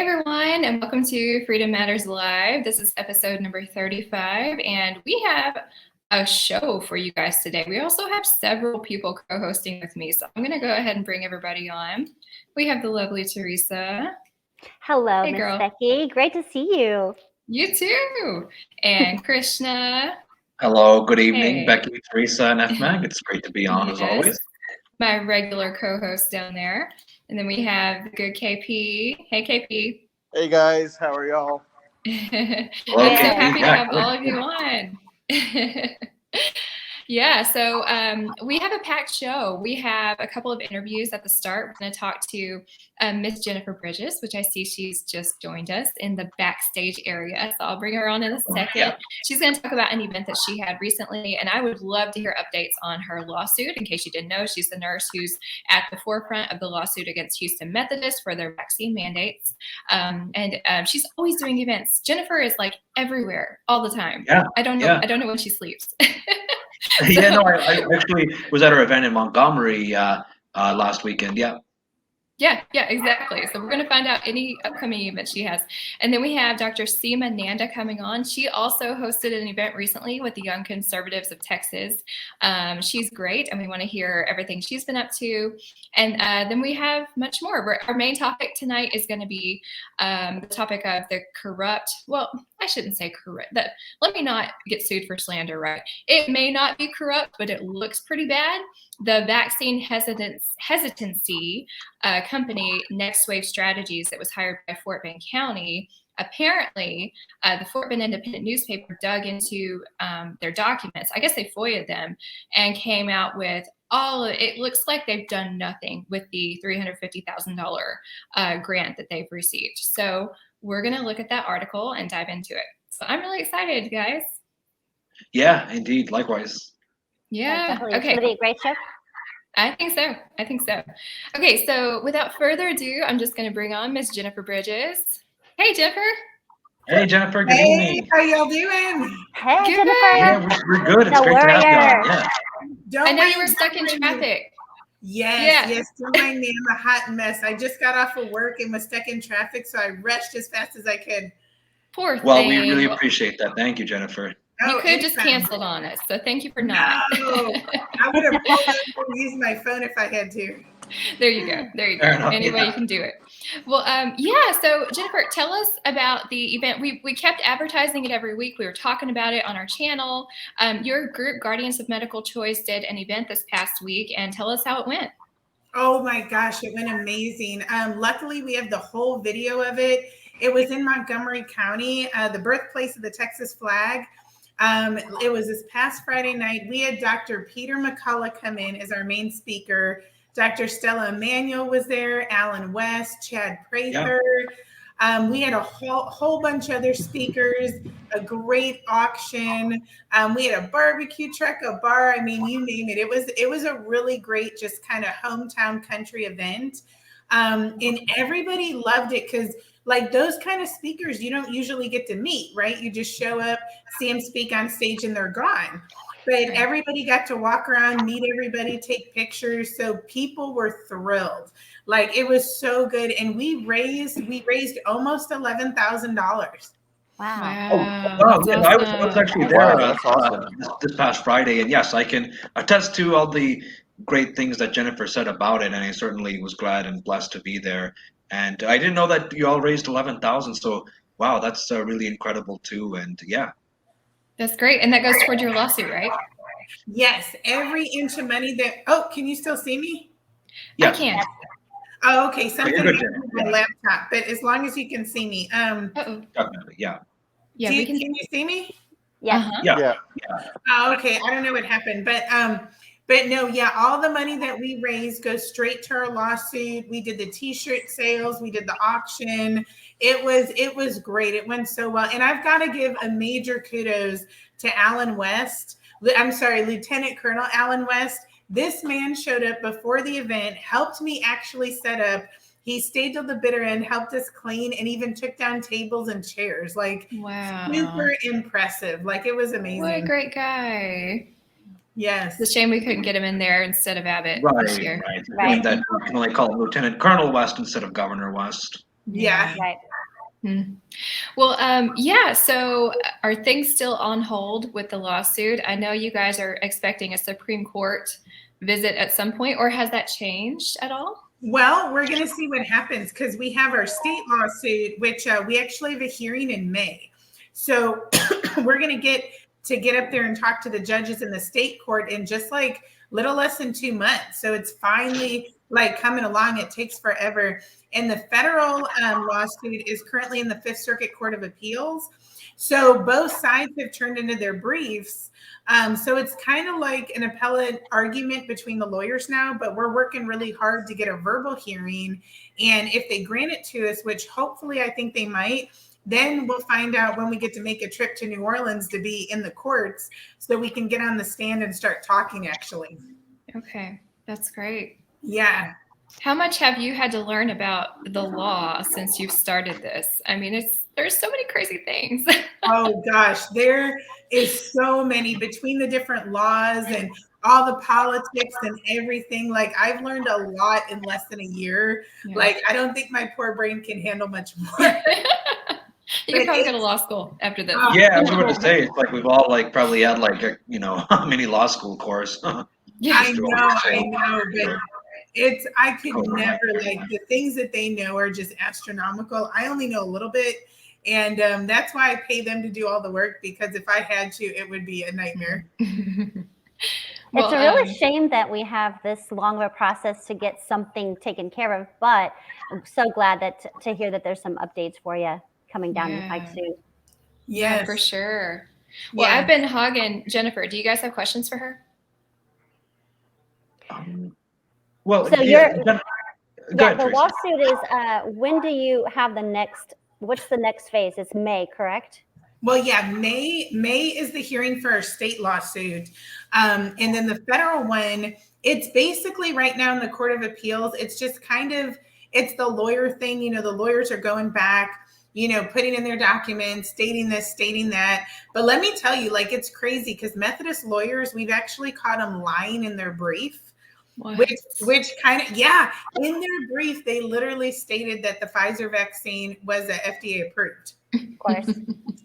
everyone, and welcome to Freedom Matters Live. This is episode number 35, and we have a show for you guys today. We also have several people co-hosting with me, so I'm going to go ahead and bring everybody on. We have the lovely Teresa. Hello, Hey, Miss girl. Becky. Great to see you. You too. And Krishna. Hello, good evening, Hey. Becky, Teresa, and FMAG. It's great to be on as always. My regular co-host down there. And then we have the good KP. Hey, KP. Hey, guys. How are y'all? I'm so happy to have all of you on. Yeah, so we have a packed show. We have a couple of interviews at the start. We're going to talk to Miss Jennifer Bridges, which I see she's just joined us in the backstage area. So I'll bring her on in a second. Yeah. She's going to talk about an event that she had recently, and I would love to hear updates on her lawsuit. In case you didn't know, she's the nurse who's at the forefront of the lawsuit against Houston Methodist for their vaccine mandates. And she's always doing events. Jennifer is like everywhere all the time. Yeah. I don't know. Yeah. I don't know when she sleeps. Yeah, no, I actually was at her event in Montgomery last weekend. Yeah. Yeah, exactly. So we're going to find out any upcoming events she has. And then we have Dr. Seema Nanda coming on. She also hosted an event recently with the Young Conservatives of Texas. She's great, and we want to hear everything she's been up to. And then we have much more. Our main topic tonight is going to be the topic of the corrupt, well, I shouldn't say corrupt. Let me not get sued for slander, right? It may not be corrupt, but it looks pretty bad. The vaccine hesitancy company, Next Wave Strategies, that was hired by Fort Bend County, apparently the Fort Bend Independent newspaper dug into their documents. I guess they FOIA'd them and came out with it looks like they've done nothing with the $350,000 grant that they've received. So we're going to look at that article and dive into it. So I'm really excited, guys. Yeah, indeed. Likewise. Yeah. Definitely. Okay. It's going to be a great show. I think so. Okay, so without further ado, I'm just going to bring on Miss Jennifer Bridges. Hey, Jennifer. Hey, Jennifer. Good evening. How y'all doing? Hey, Good. Jennifer. Yeah, we're good. It's The great warrior. to have you on. Yeah. I know you were stuck in traffic. Yes. Don't mind me. I'm a hot mess. I just got off of work and was stuck in traffic, so I rushed as fast as I could. Poor thing. Well, we really appreciate that. Thank you, Jennifer. You could have just canceled on us, so thank you for not. No, I would have used my phone if I had to. There you go. Anyway, you can do it. Well, so Jennifer, tell us about the event. We kept advertising it every week. We were talking about it on our channel. Your group, Guardians of Medical Choice, did an event this past week, and tell us how it went. Oh my gosh, it went amazing. Luckily, we have the whole video of it. It was in Montgomery County, the birthplace of the Texas flag. It was this past Friday night. We had Dr. Peter McCullough come in as our main speaker. Dr. Stella Emanuel was there, Alan West, Chad Prather. Yeah. We had a whole bunch of other speakers, a great auction. We had a barbecue truck, a bar. I mean, you name it. It was a really great, just kind of hometown country event. And everybody loved it because like those kind of speakers, you don't usually get to meet, right? You just show up, see them speak on stage, and they're gone. But everybody got to walk around, meet everybody, take pictures. So people were thrilled. Like it was so good. And we raised almost $11,000. Wow. Wow. Yeah, I was actually there this past Friday. And yes, I can attest to all the great things that Jennifer said about it. And I certainly was glad and blessed to be there. And I didn't know that you all raised $11,000. So, wow, that's really incredible too. And yeah. That's great. And that goes toward your lawsuit, right? Yes. Every inch of money that, can you still see me? Yeah. I can. Oh, okay. Something happened with my laptop, but as long as you can see me. Definitely, yeah. Yeah. Can you see me? Yeah. Uh-huh. Yeah. Oh, okay. I don't know what happened, but no, yeah, all the money that we raised goes straight to our lawsuit. We did the t-shirt sales. We did the auction. It was great. It went so well. And I've got to give a major kudos to Alan West. I'm sorry, Lieutenant Colonel Alan West. This man showed up before the event, helped me actually set up. He stayed till the bitter end, helped us clean, and even took down tables and chairs. Like, wow. Super impressive. Like, it was amazing. What a great guy. Yes. It's a shame we couldn't get him in there instead of Abbott this year. Right. That we can only call him Lieutenant Colonel West instead of Governor West. Yeah. Right. Well, yeah. So are things still on hold with the lawsuit? I know you guys are expecting a Supreme Court visit at some point, or has that changed at all? Well, we're going to see what happens because we have our state lawsuit, which we actually have a hearing in May. So we're going to get up there and talk to the judges in the state court in just like little less than 2 months. So it's finally like coming along. It takes forever. And the federal lawsuit is currently in the Fifth Circuit Court of Appeals. So both sides have turned into their briefs. So it's kind of like an appellate argument between the lawyers now, but we're working really hard to get a verbal hearing. And if they grant it to us, which hopefully I think they might, then we'll find out when we get to make a trip to New Orleans to be in the courts so we can get on the stand and start talking actually. Okay, that's great. Yeah. How much have you had to learn about the law since you've started this? I mean, there's so many crazy things. Oh gosh, there is so many between the different laws and all the politics and everything. Like I've learned a lot in less than a year. Yeah. Like I don't think my poor brain can handle much more. You can probably go to law school after this. Yeah, I was going to say, it's like we've all like probably had like a, a mini law school course. Yeah. I know, but I could never, like the things that they know are just astronomical. I only know a little bit. And that's why I pay them to do all the work, because if I had to, it would be a nightmare. Well, it's a real shame that we have this long of a process to get something taken care of, but I'm so glad to hear that there's some updates for you coming down the pike soon. Yes, for sure. Well, I've been hogging Jennifer. Do you guys have questions for her? Well, so the lawsuit is when do you have the next? What's the next phase? It's May, correct? Well, yeah, May is the hearing for our state lawsuit. And then the federal one, it's basically right now in the Court of Appeals. It's just it's the lawyer thing. The lawyers are going back, putting in their documents, stating this, stating that. But let me tell you, like, it's crazy because Methodist lawyers, we've actually caught them lying in their brief. What? Which kind of, in their brief, they literally stated that the Pfizer vaccine was FDA approved. Of course.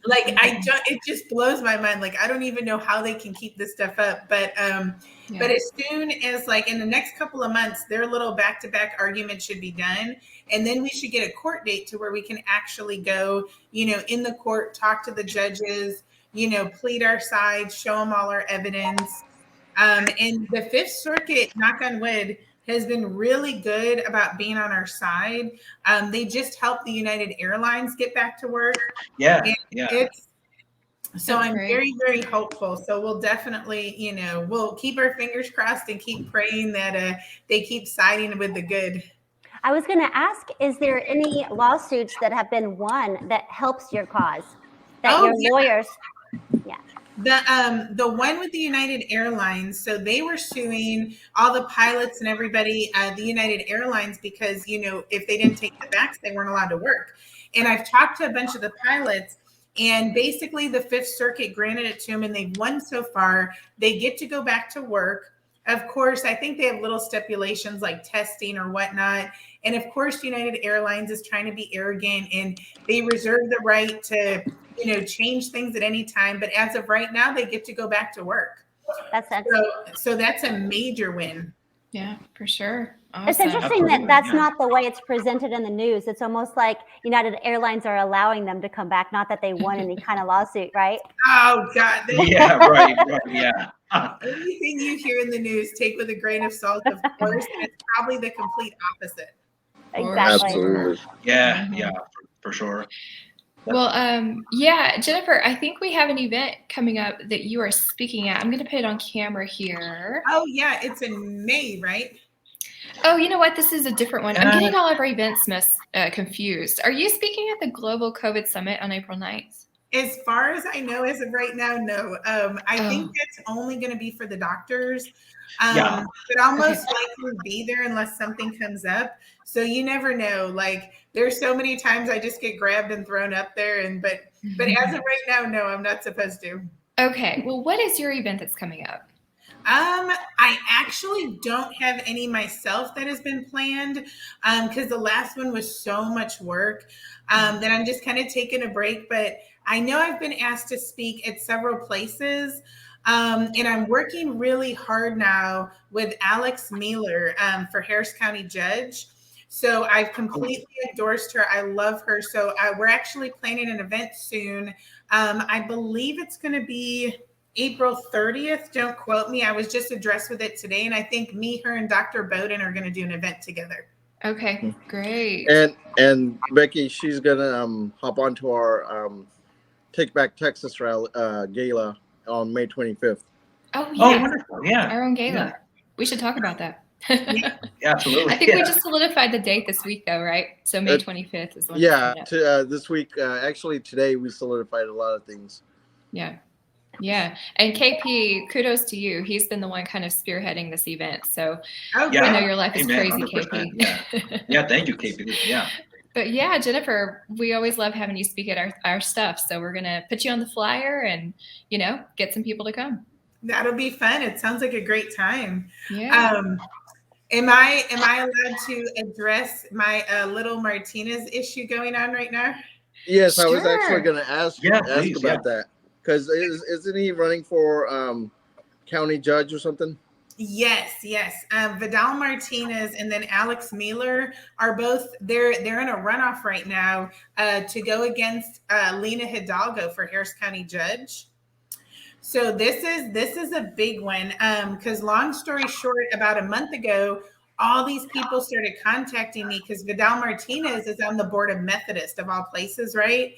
Like, it just blows my mind. Like, I don't even know how they can keep this stuff up. But as soon as, like, in the next couple of months, their little back-to-back argument should be done. And then we should get a court date to where we can actually go, in the court, talk to the judges, plead our side, show them all our evidence. And the Fifth Circuit, knock on wood, has been really good about being on our side. They just helped the United Airlines get back to work. Yeah. So I'm very, very hopeful. So we'll definitely, we'll keep our fingers crossed and keep praying that they keep siding with the good. I was going to ask, is there any lawsuits that have been won that helps your cause? That lawyers... Yeah. The one with the United Airlines, so they were suing all the pilots and everybody, the United Airlines, because, if they didn't take the vax, they weren't allowed to work. And I've talked to a bunch of the pilots, and basically the Fifth Circuit granted it to them, and they've won so far. They get to go back to work. Of course, I think they have little stipulations like testing or whatnot. And of course, United Airlines is trying to be arrogant, and they reserve the right to change things at any time. But as of right now, they get to go back to work. So that's a major win. Yeah, for sure. Awesome. It's interesting that that's not the way it's presented in the news. It's almost like United Airlines are allowing them to come back, not that they won any kind of lawsuit, right? Oh, God. Yeah, right, yeah. Anything you hear in the news, take with a grain of salt, of course, and it's probably the complete opposite. Exactly. Absolutely. Yeah, for sure. Well, Jennifer, I think we have an event coming up that you are speaking at. I'm going to put it on camera here. Oh, yeah. It's in May, right? Oh, you know what? This is a different one. I'm getting all of our events confused. Are you speaking at the Global COVID Summit on April 9th? As far as I know, as of right now, no. I think that's only going to be for the doctors. But I'll most likely be there unless something comes up. So you never know. Like, there's so many times I just get grabbed and thrown up there. But as of right now, no, I'm not supposed to. Okay. Well, what is your event that's coming up? I actually don't have any myself that has been planned because the last one was so much work that I'm just kind of taking a break. But I know I've been asked to speak at several places. And I'm working really hard now with Alex Mealer for Harris County Judge. So I've completely endorsed her. I love her. So we're actually planning an event soon. I believe it's going to be April 30th. Don't quote me. I was just addressed with it today. And I think me, her, and Dr. Bowden are going to do an event together. Okay, great. And Becky, she's going to hop onto our Take Back Texas gala on May 25th. Oh, yeah. Oh, wonderful. Yeah. Our own gala. Yeah. We should talk about that. Yeah, absolutely. I think we just solidified the date this week, though, right? So May 25th is when it's coming up. This week, actually today, we solidified a lot of things. Yeah. Yeah. And KP, kudos to you. He's been the one kind of spearheading this event. So I know your life is crazy, 100%. KP. Yeah, thank you, KP. Yeah. But yeah, Jennifer, we always love having you speak at our stuff. So we're going to put you on the flyer and, get some people to come. That'll be fun. It sounds like a great time. Yeah. Am I allowed to address my little Martinez issue going on right now? Yes, Sure. I was actually going to ask about that. Because isn't he running for county judge or something? Yes. Vidal Martinez and then Alex Mealer are both they're in a runoff right now to go against Lina Hidalgo for Harris County Judge. So this is a big one because long story short, about a month ago, all these people started contacting me because Vidal Martinez is on the board of Methodist of all places, right?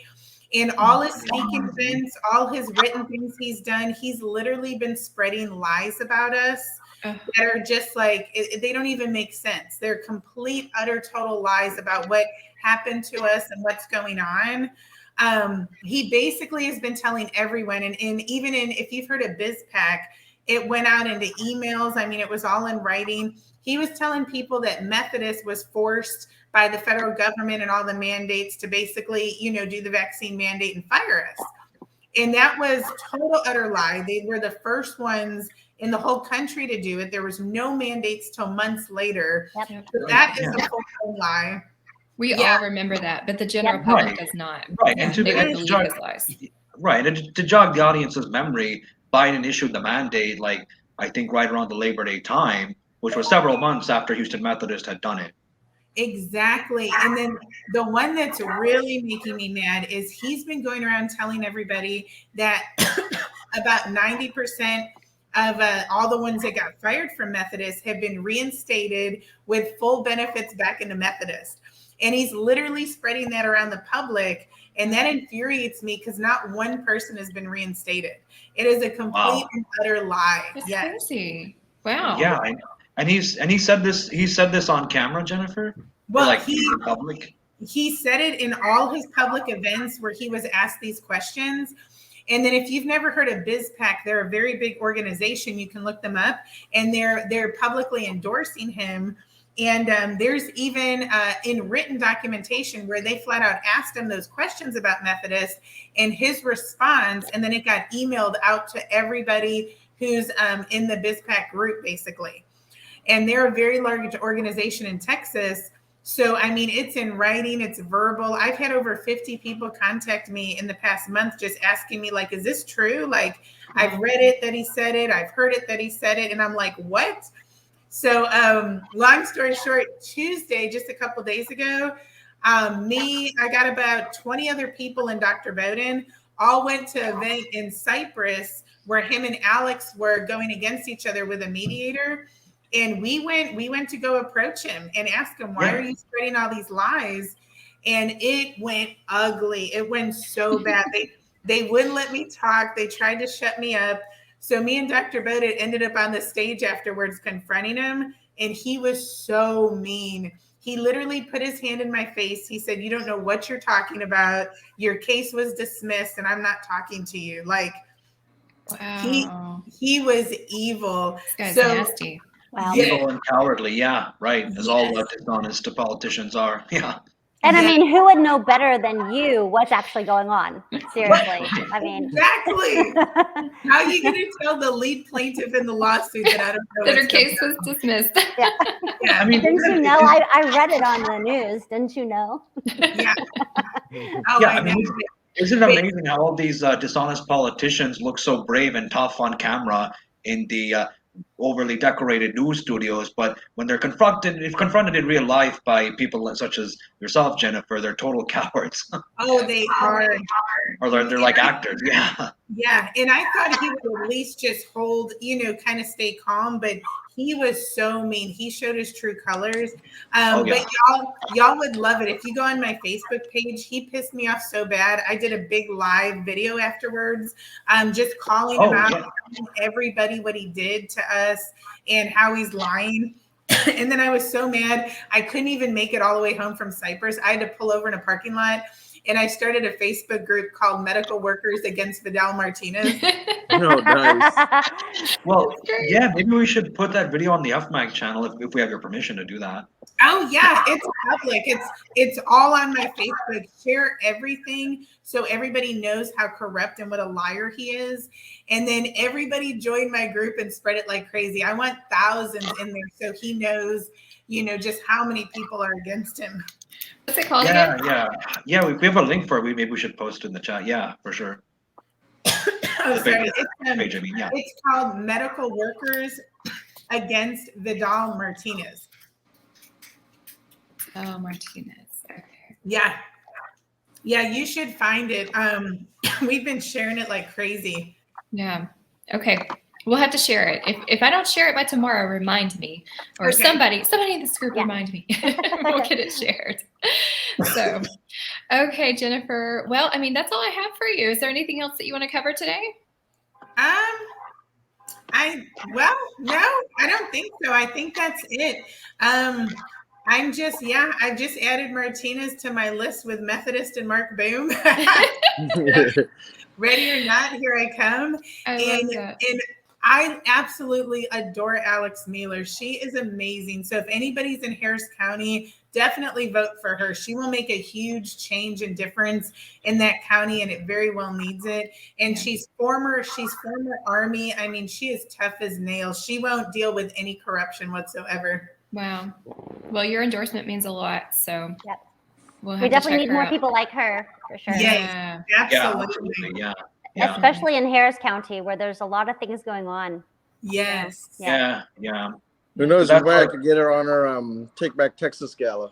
In all his speaking events, all his written things he's done, he's literally been spreading lies about us that are just like, they don't even make sense. They're complete, utter, total lies about what happened to us and what's going on. He basically has been telling everyone, and even if you've heard of BizPac, it went out into emails. I mean, it was all in writing. He was telling people that Methodist was forced by the federal government and all the mandates to basically, do the vaccine mandate and fire us. And that was total, utter lie. They were the first ones in the whole country to do it. There was no mandates till months later. Yep. So that is a full lie. We all remember that, but the general public does not. Right. Yeah, And to they would believe his lies. Right. And to jog the audience's memory, Biden issued the mandate, I think right around the Labor Day time, which was several months after Houston Methodist had done it. Exactly. And then the one that's really making me mad is he's been going around telling everybody that about 90% of all the ones that got fired from Methodist have been reinstated with full benefits back into Methodist. And he's literally spreading that around the public. And that infuriates me because not one person has been reinstated. It is a complete and utter lie. That's crazy. Wow. Yeah. And he said this. He said this on camera, Jennifer. Well, in public. He said it in all his public events where he was asked these questions. And then if you've never heard of BizPac, they're a very big organization. You can look them up, and they're publicly endorsing him. And there's even in written documentation where they flat out asked him those questions about Methodist and his response, and then it got emailed out to everybody who's in the BizPac group, basically. And they're a very large organization in Texas. So, I mean, it's in writing, it's verbal. I've had over 50 people contact me in the past month just asking me, is this true? I've read it that he said it. I've heard it that he said it. And I'm like, what? So long story short, Tuesday, just a couple days ago, I got about 20 other people and Dr. Bowden all went to an event in Cyprus where him and Alex were going against each other with a mediator. And we went to go approach him and ask him, why are you spreading all these lies? And it went ugly. It went so bad. They wouldn't let me talk. They tried to shut me up. So me and Dr. Bowden ended up on the stage afterwards confronting him. And he was so mean. He literally put his hand in my face. He said, you don't know what you're talking about. Your case was dismissed and I'm not talking to you. Wow. He was evil. This guy's nasty. Wow. Evil and cowardly. Yeah, right. As all leftist honest politicians are. Yeah. And I mean, who would know better than you what's actually going on? Seriously. I mean, exactly. How are you going to tell the lead plaintiff in the lawsuit that I don't know that her case was dismissed? Yeah. Yeah. I mean, Didn't you know? I read it on the news. Didn't you know? Yeah. Oh, yeah, I know. Isn't it amazing how all these dishonest politicians look so brave and tough on camera in the overly decorated news studios, but when they're confronted in real life by people such as yourself, Jennifer, they're total cowards. Oh, they are. Or they're like actors. Yeah. Yeah, and I thought he would at least just hold, kind of stay calm, but he was so mean. He showed his true colors. But y'all would love it. If you go on my Facebook page, he pissed me off so bad. I did a big live video afterwards, just calling him out, telling everybody what he did to us and how he's lying. And then I was so mad, I couldn't even make it all the way home from Cyprus. I had to pull over in a parking lot. And I started a Facebook group called Medical Workers Against Vidal Martinez. No, nice. Well, yeah, maybe we should put that video on the FMAG channel if we have your permission to do that. Oh yeah, it's public. It's all on my Facebook. Share everything so everybody knows how corrupt and what a liar he is. And then everybody join my group and spread it like crazy. I want thousands in there so he knows, just how many people are against him. What's it called Yeah, again? yeah. We have a link for it. Maybe we should post it in the chat. Yeah, for sure. Oh, sorry. Yeah. It's called Medical Workers Against Vidal Martinez. Oh, Martinez. Okay. Yeah. Yeah, you should find it. We've been sharing it like crazy. Yeah. Okay. We'll have to share it. If I don't share it by tomorrow, remind me, or Okay. somebody in this group remind me. We'll get it shared. So, okay, Jennifer. Well, I mean, that's all I have for you. Is there anything else that you want to cover today? No, I don't think so. I think that's it. I've just added Martinez to my list with Methodist and Mark Boom. Ready or not, here I come. And I absolutely adore Alex Mueller. She is amazing. So if anybody's in Harris County, definitely vote for her. She will make a huge change and difference in that county, and it very well needs it. And she's former Army. I mean, she is tough as nails. She won't deal with any corruption whatsoever. Wow. Well, your endorsement means a lot. So we definitely need more people like her, for sure. Yes, absolutely. Yeah. Especially in Harris County, where there's a lot of things going on. Yes. Yeah. Who knows? Maybe I could get her on her Take Back Texas gala.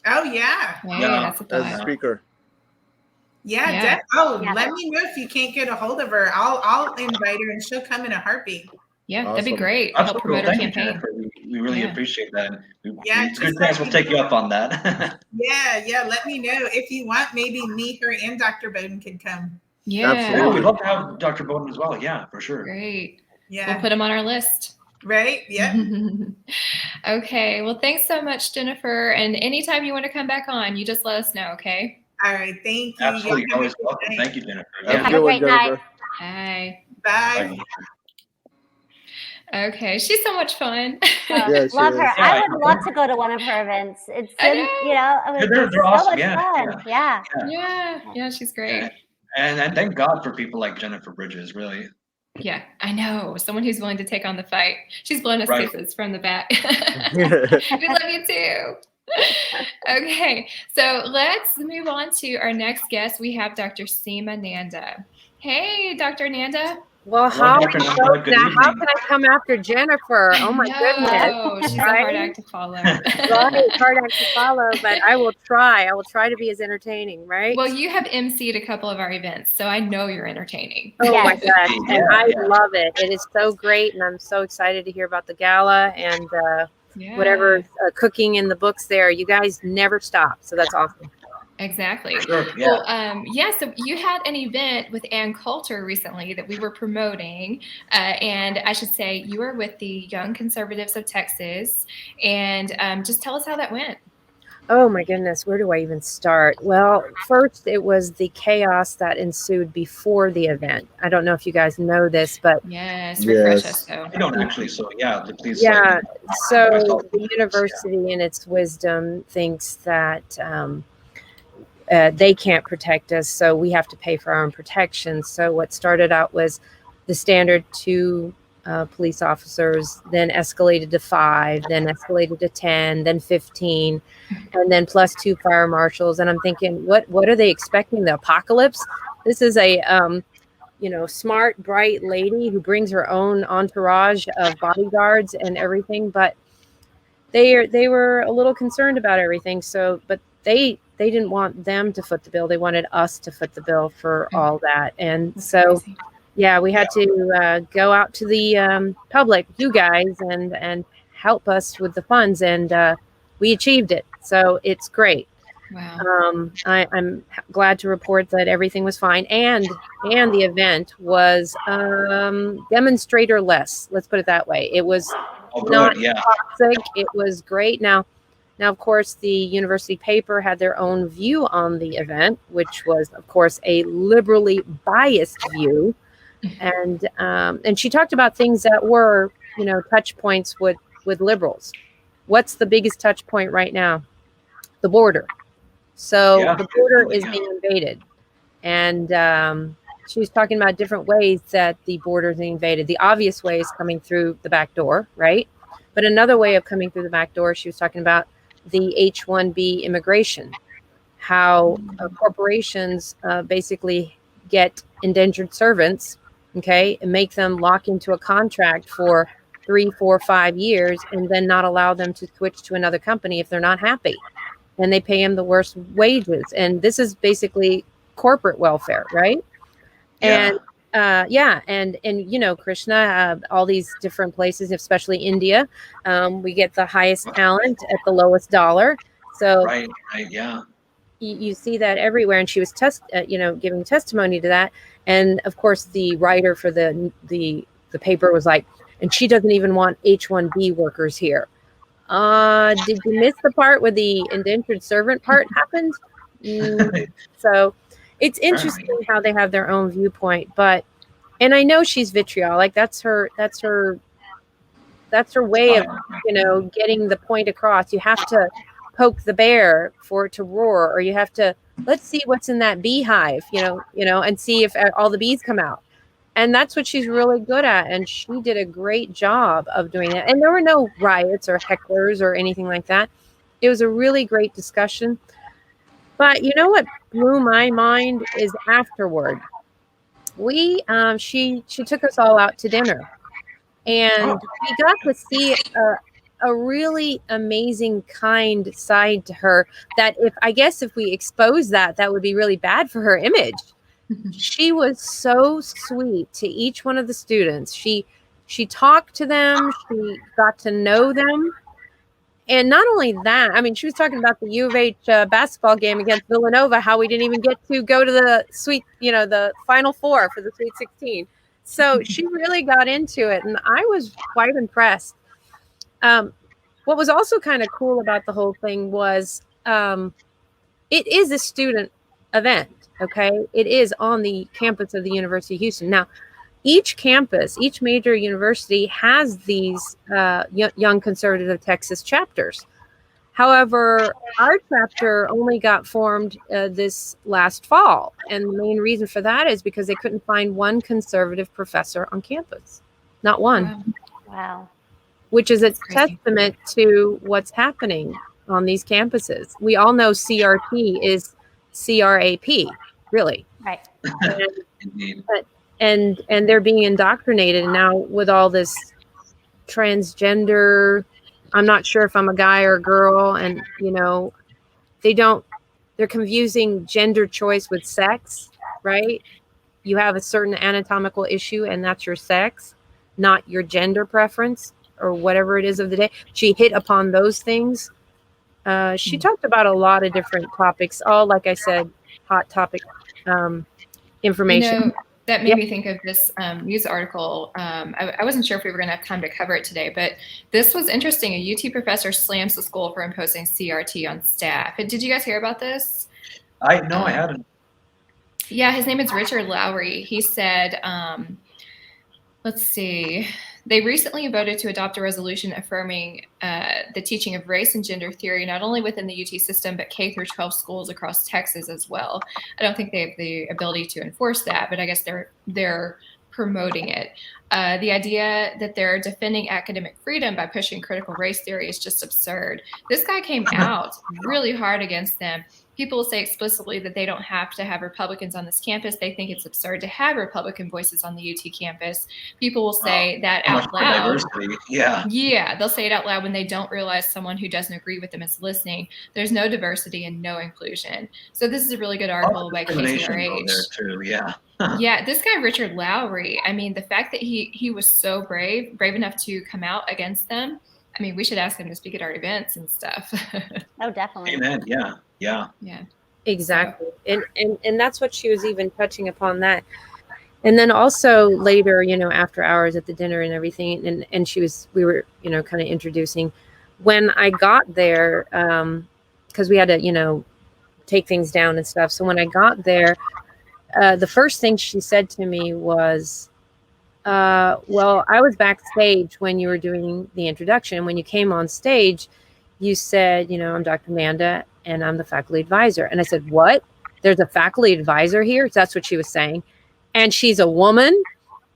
Oh yeah. That's a as a speaker. Yeah. Let me know if you can't get a hold of her. I'll invite her and she'll come in a heartbeat. Yeah, Awesome. that'd be great. Help promote our campaign. We really appreciate that. It's good chance we'll take you up on that. Yeah. Let me know if you want. Maybe me, her, and Dr. Bowden can come. Yeah. Absolutely. We'd love to have Dr. Bowden as well. Yeah, for sure. Great. Yeah. We'll put him on our list. Right? Yeah. Okay. Well, thanks so much, Jennifer. And anytime you want to come back on, you just let us know, okay? All right. Thank you. Absolutely. Always welcome. Thank you, Jennifer. Have a great night. Bye. Bye. Okay. She's so much fun. Love her. I would love to go to one of her events. It's they're awesome. Fun. Yeah, she's great. And thank God for people like Jennifer Bridges, really. Yeah, I know. Someone who's willing to take on the fight. She's blown us kisses from the back. We love you too. Okay, so let's move on to our next guest. We have Dr. Seema Nanda. Hey, Dr. Nanda. Well, how can I come after Jennifer? Oh my goodness. She's a hard act to follow. Hard act to follow, but I will try. I will try to be as entertaining, right? Well, you have emceed a couple of our events, so I know you're entertaining. Oh my gosh. And I love it. It is so great, and I'm so excited to hear about the gala and whatever cooking in the books there. You guys never stop, so that's awesome. Exactly. Sure, yeah. Well, so you had an event with Ann Coulter recently that we were promoting, and I should say you were with the Young Conservatives of Texas, and just tell us how that went. Oh my goodness, where do I even start? Well, first it was the chaos that ensued before the event. I don't know if you guys know this, but yes, refresh us Yes. though. I don't actually, so yeah, please. yeah, so myself. the university in its wisdom thinks that they can't protect us, so we have to pay for our own protection. So what started out was the standard 2 police officers, then escalated to 5, then escalated to 10, then 15, and then plus 2 fire marshals. And I'm thinking, what are they expecting? The apocalypse? This is a smart, bright lady who brings her own entourage of bodyguards and everything, but they were a little concerned about everything. So, but they didn't want them to foot the bill. They wanted us to foot the bill for all that. And That's so, crazy. yeah, we had to go out to the public, you guys, and help us with the funds, and we achieved it. So it's great. Wow. I'm glad to report that everything was fine, and the event was demonstrator less. Let's put it that way. It was not toxic. It was great. Now, of course, the university paper had their own view on the event, which was, of course, a liberally biased view, and she talked about things that were, touch points with liberals. What's the biggest touch point right now? The border. So the border is being invaded, and she was talking about different ways that the border is being invaded. The obvious way is coming through the back door, right? But another way of coming through the back door, she was talking about the H-1B immigration, how corporations basically get indentured servants, okay, and make them lock into a contract for 3, 4, 5 years, and then not allow them to switch to another company if they're not happy. And they pay them the worst wages. And this is basically corporate welfare, right? And Krishna, all these different places, especially India, we get the highest talent at the lowest dollar. So right, yeah. You see that everywhere. And she was giving testimony to that. And of course, the writer for the paper was like, and she doesn't even want H-1B workers here. Did you miss the part where the indentured servant part happened? So it's interesting how they have their own viewpoint, and I know she's vitriolic. That's her way of, getting the point across. You have to poke the bear for it to roar, or you have to, let's see what's in that beehive, and see if all the bees come out. And that's what she's really good at. And she did a great job of doing that. And there were no riots or hecklers or anything like that. It was a really great discussion. But you know what blew my mind is afterward. She took us all out to dinner. And we got to see a really amazing, kind side to her that if we expose that would be really bad for her image. She was so sweet to each one of the students. She talked to them. She got to know them. And not only that, I mean, she was talking about the U of H basketball game against Villanova, how we didn't even get to go to the the Final Four for the Sweet 16. So she really got into it, and I was quite impressed. What was also kind of cool about the whole thing was it is a student event. Okay, it is on the campus of the University of Houston. Now, each campus, each major university has these Young Conservative Texas chapters. However, our chapter only got formed this last fall. And the main reason for that is because they couldn't find one conservative professor on campus. Not one. Wow. Which is a testament to what's happening on these campuses. We all know CRT is CRAP, really. Right. And they're being indoctrinated now with all this transgender. I'm not sure if I'm a guy or a girl, and they're confusing gender choice with sex, right? You have a certain anatomical issue and that's your sex, not your gender preference or whatever it is of the day. She hit upon those things. She talked about a lot of different topics, all, like I said, hot topic information. That made me think of this news article. I wasn't sure if we were going to have time to cover it today, but this was interesting. A UT professor slams the school for imposing CRT on staff. Did you guys hear about this? I hadn't. Yeah, his name is Richard Lowry. He said, let's see. They recently voted to adopt a resolution affirming the teaching of race and gender theory, not only within the UT system, but K through 12 schools across Texas as well. I don't think they have the ability to enforce that, but I guess they're promoting it. The idea that they're defending academic freedom by pushing critical race theory is just absurd. This guy came out really hard against them. People will say explicitly that they don't have to have Republicans on this campus. They think it's absurd to have Republican voices on the UT campus. People will say that out loud. Yeah, they'll say it out loud when they don't realize someone who doesn't agree with them is listening. There's no diversity and no inclusion. So this is a really good article by KTRH. Yeah, this guy, Richard Lowry, I mean, the fact that he was so brave enough to come out against them. I mean, we should ask him to speak at our events and stuff. Oh, definitely. Amen. Yeah. Exactly. And that's what she was even touching upon that. And then also later, after hours at the dinner and everything, and we were, kind of introducing when I got there, because we had to, take things down and stuff. So when I got there, the first thing she said to me was, well, I was backstage when you were doing the introduction. When you came on stage, you said, I'm Dr. Nanda and I'm the faculty advisor. And I said, what? There's a faculty advisor here? That's what she was saying. And she's a woman?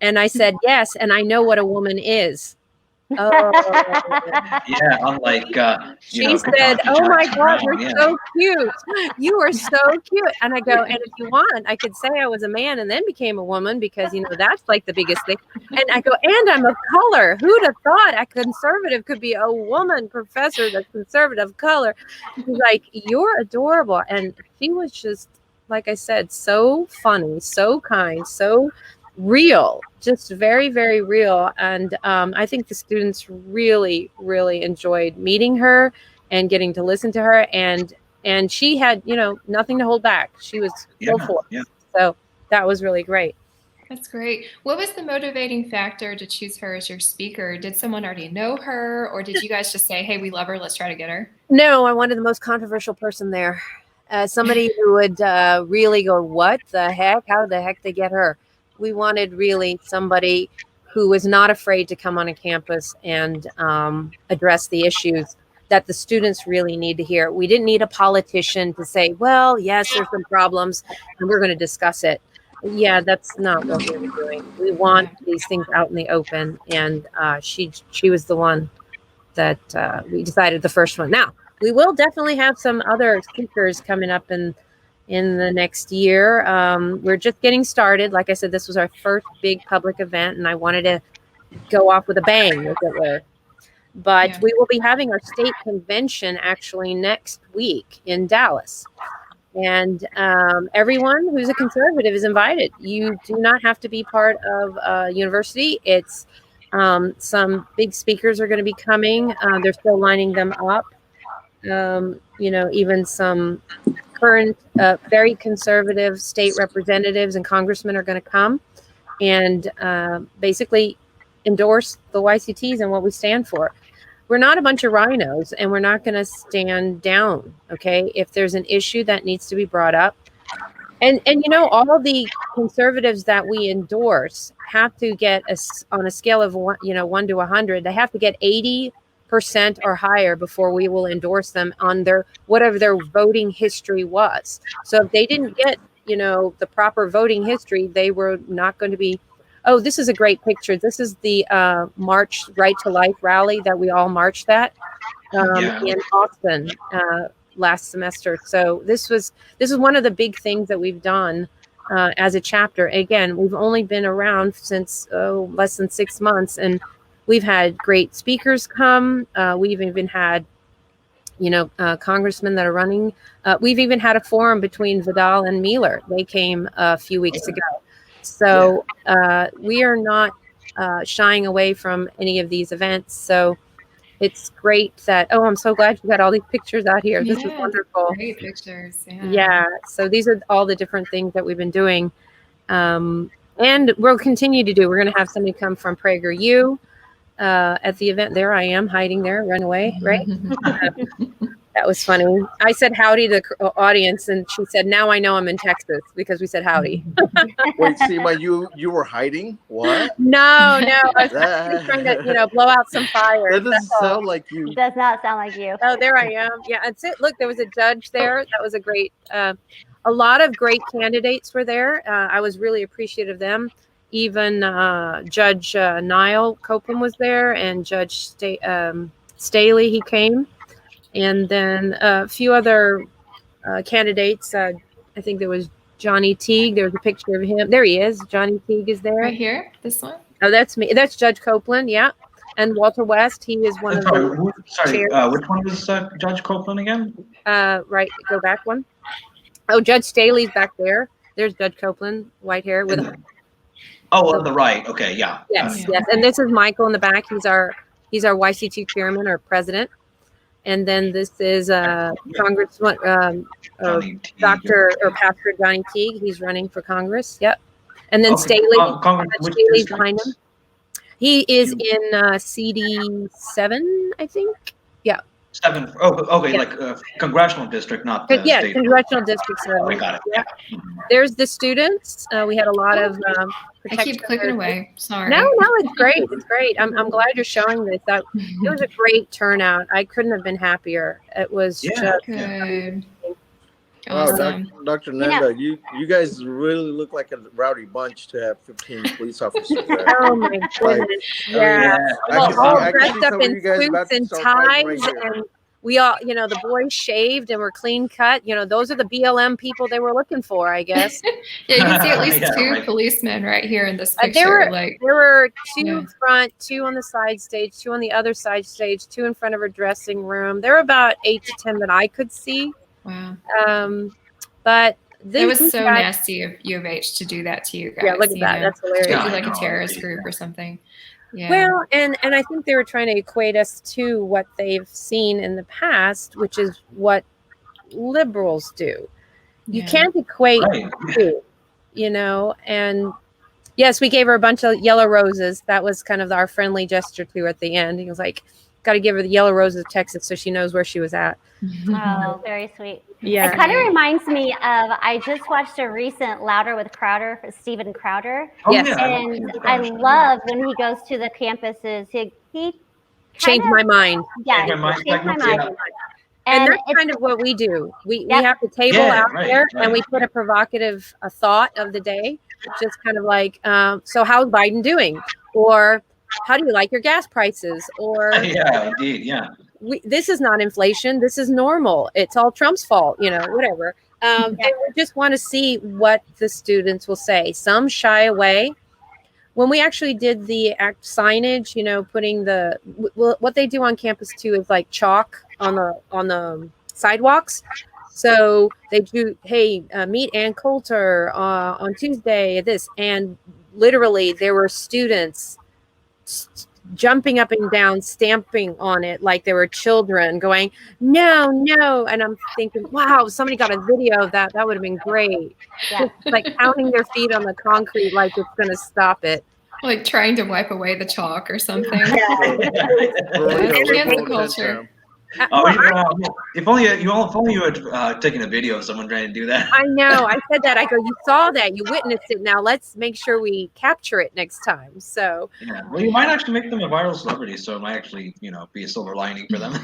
And I said, yes. And I know what a woman is. Oh. Yeah, unlike she said, "Oh my God, you're so cute. You are so cute." And I go, "And if you want, I could say I was a man and then became a woman because that's like the biggest thing." And I go, "And I'm of color. Who'd have thought a conservative could be a woman professor that's conservative color?" She's like, "You're adorable," and she was just, like I said, so funny, so kind, so real, just very, very real. And I think the students really, really enjoyed meeting her and getting to listen to her. And she had, nothing to hold back. She was full force. Yeah. So that was really great. That's great. What was the motivating factor to choose her as your speaker? Did someone already know her, or did you guys just say, "Hey, we love her, let's try to get her"? No, I wanted the most controversial person there. Somebody who would really go, "What the heck? How the heck they get her?" We wanted really somebody who was not afraid to come on a campus and address the issues that the students really need to hear. We didn't need a politician to say, "Well, yes, there's some problems and we're going to discuss it." Yeah, that's not what we were doing. We want these things out in the open. And she was the one that we decided, the first one. Now, we will definitely have some other speakers coming up in the next year. We're just getting started. Like I said, this was our first big public event, and I wanted to go off with a bang, as it were. But we will be having our state convention actually next week in Dallas. And everyone who's a conservative is invited. You do not have to be part of a university. It's some big speakers are going to be coming. They're still lining them up. Even some current very conservative state representatives and congressmen are going to come and basically endorse the YCTs and what we stand for. We're not a bunch of rhinos, and we're not going to stand down. Okay, if there's an issue that needs to be brought up, and all the conservatives that we endorse have to get on a scale of 1 to 100, they have to get 80% or higher before we will endorse them on whatever their voting history was. So if they didn't get, the proper voting history, they were not going to be. Oh, this is a great picture. This is the March Right to Life rally that we all marched at in Austin last semester. So this is one of the big things that we've done as a chapter. Again, we've only been around since less than 6 months, and we've had great speakers come. We've even had, congressmen that are running. We've even had a forum between Vidal and Mueller. They came a few weeks ago. So we are not shying away from any of these events. So it's great that, I'm so glad you got all these pictures out here. This is wonderful. Great pictures. Yeah. So these are all the different things that we've been doing. And we'll continue to do. We're going to have somebody come from PragerU at the event. There I am, hiding there, run away, right? That was funny. I said howdy to the audience, and she said, "Now I know I'm in Texas because we said howdy." Wait, Seema, you were hiding? What? No, I was trying to, blow out some fire. That doesn't sound like you. It does not sound like you. Oh, there I am. Yeah, that's it. Look, there was a judge there. That was a great. A lot of great candidates were there. I was really appreciative of them. Even Judge Niall Copeland was there, and Judge Staley, he came. And then a few other candidates. I think there was Johnny Teague. There was a picture of him. There he is. Johnny Teague is there. Right here, this one. Oh, that's me. That's Judge Copeland. Yeah. And Walter West. He is one of the chairs. Which one was Judge Copeland again? Right. Go back one. Oh, Judge Staley's back there. There's Judge Copeland, white hair with. On the right. Okay. Yeah. Yes. And this is Michael in the back. He's our YC2 chairman or president. And then this is Congressman Dr. or Pastor Johnny Teague. He's running for Congress. Yep. And then Staley's behind him. He is in CD 7, I think. Yeah. 7. Oh, okay. Yeah. Like congressional district, not state. Congressional district 7. I got it. Yeah. There's the students. We had a lot of. I keep clicking away. Sorry. No, it's great. It's great. I'm glad you're showing this. It was a great turnout. I couldn't have been happier. It was just good. Awesome. Dr. Nanda, you guys really look like a rowdy bunch to have 15 police officers there. Oh my goodness. All dressed up in suits and ties, and we all, the boys shaved and were clean cut. Those are the BLM people they were looking for, I guess. Yeah, you can see at least two policemen right here in this picture. There were two front, 2 on the side stage, 2 on the other side stage, 2 in front of her dressing room. There were about 8 to 10 that I could see. Wow. But it was so nasty of U of H to do that to you guys. Yeah, look at that. That's hilarious. Treat you like a terrorist group or something. Yeah. Well, and I think they were trying to equate us to what they've seen in the past, which is what liberals do. You can't equate two, and yes, we gave her a bunch of yellow roses. That was kind of our friendly gesture to her at the end. He was like, got to give her the yellow roses of Texas so she knows where she was at. Oh, very sweet. Yeah. It kind of reminds me of, I just watched a recent Louder with Crowder, Steven Crowder. Yes. And I love when he goes to the campuses. He changed my mind. Yeah, changed my mind. And that's kind of what we do. We have the table out there, and we put a provocative thought of the day. Just kind of like, so how's Biden doing? Or how do you like your gas prices? Or indeed. This is not inflation. This is normal. It's all Trump's fault, whatever. And we just want to see what the students will say. Some shy away. When we actually did the signage, putting what they do on campus too is like chalk on the sidewalks. So they do, hey, meet Ann Coulter on Tuesday, and literally there were students jumping up and down, stamping on it like they were children, going, no. And I'm thinking, wow, somebody got a video of that. That would have been great. Just like pounding their feet on the concrete like it's going to stop it. Like trying to wipe away the chalk or something. Cancel culture. If only you had taken a video of someone trying to do that. I know. I said that. I go, you saw that. You witnessed it. Now let's make sure we capture it next time. So. Yeah. Well, you might actually make them a viral celebrity, so it might actually, be a silver lining for them.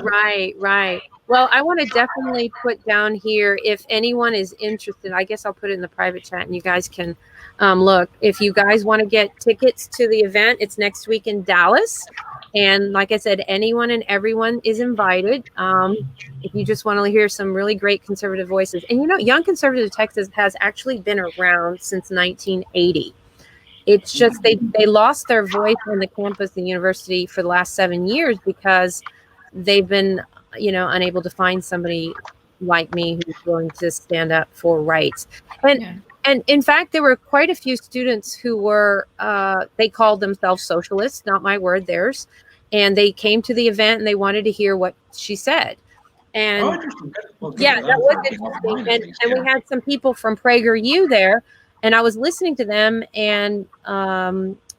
Right. Well, I want to definitely put down here, if anyone is interested, I guess I'll put it in the private chat and you guys can look. If you guys want to get tickets to the event, it's next week in Dallas. And like I said, anyone and everyone is invited. If you just want to hear some really great conservative voices. And Young Conservative Texas has actually been around since 1980. It's just they lost their voice on the campus of the university for the last 7 years because they've been, unable to find somebody like me who's willing to stand up for rights. And in fact, there were quite a few students who were, they called themselves socialists, not my word, theirs. And they came to the event and they wanted to hear what she said. And that was interesting. And we had some people from PragerU there. And I was listening to them, and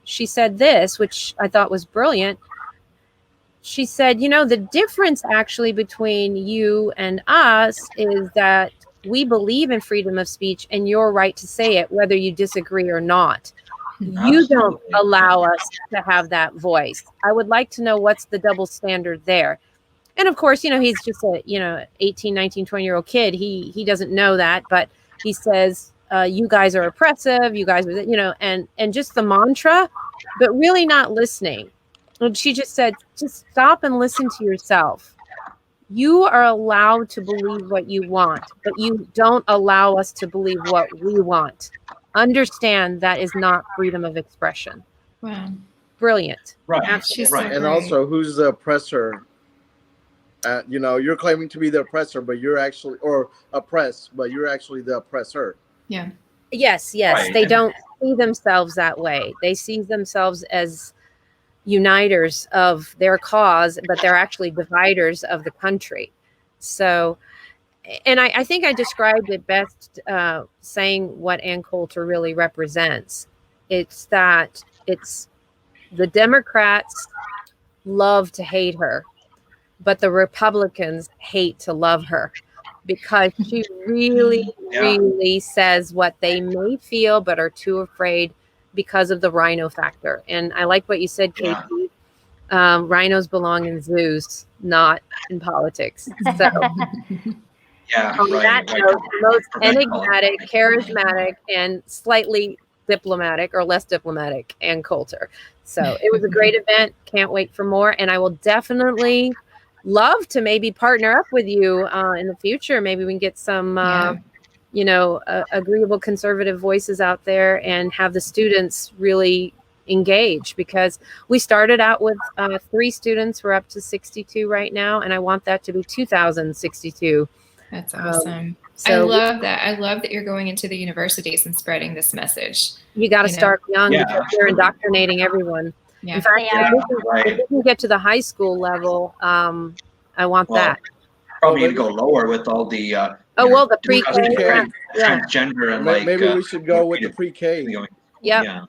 she said this, which I thought was brilliant. She said, the difference actually between you and us is that we believe in freedom of speech and your right to say it, whether you disagree or not. You don't allow us to have that voice. I would like to know what's the double standard there. And of course, he's just a, 18, 19, 20-year-old kid. He doesn't know that, but he says, you guys are oppressive, you guys, and just the mantra, but really not listening. And she just said, just stop and listen to yourself. You are allowed to believe what you want, but you don't allow us to believe what we want. Understand that is not freedom of expression. Wow. Brilliant. Right. Absolutely. Right. And also, who's the oppressor? You're claiming to be the oppressor, but you're actually, or oppressed, but you're actually the oppressor. Yeah. Yes. Right. They don't see themselves that way. They see themselves as uniters of their cause, but they're actually dividers of the country. So, and I think I described it best saying what Ann Coulter really represents. It's that the Democrats love to hate her, but the Republicans hate to love her, because she really, really says what they may feel, but are too afraid because of the rhino factor. And I like what you said, Katie. Rhinos belong in zoos, not in politics. So on that note, the most enigmatic, charismatic, and slightly diplomatic or less diplomatic Ann Coulter. So it was a great event. Can't wait for more. And I will definitely love to maybe partner up with you in the future. Maybe we can get some agreeable conservative voices out there and have the students really engage, because we started out with 3 students. We're up to 62 right now, and I want that to be 2,062. That's awesome. So I love that. I love that you're going into the universities and spreading this message. You got to start young, because they're indoctrinating everyone. Yeah. In fact, if we can get to the high school level, I want that. Probably to go lower with all the the pre-K, transgender, and maybe we should go with the pre-K. Yeah.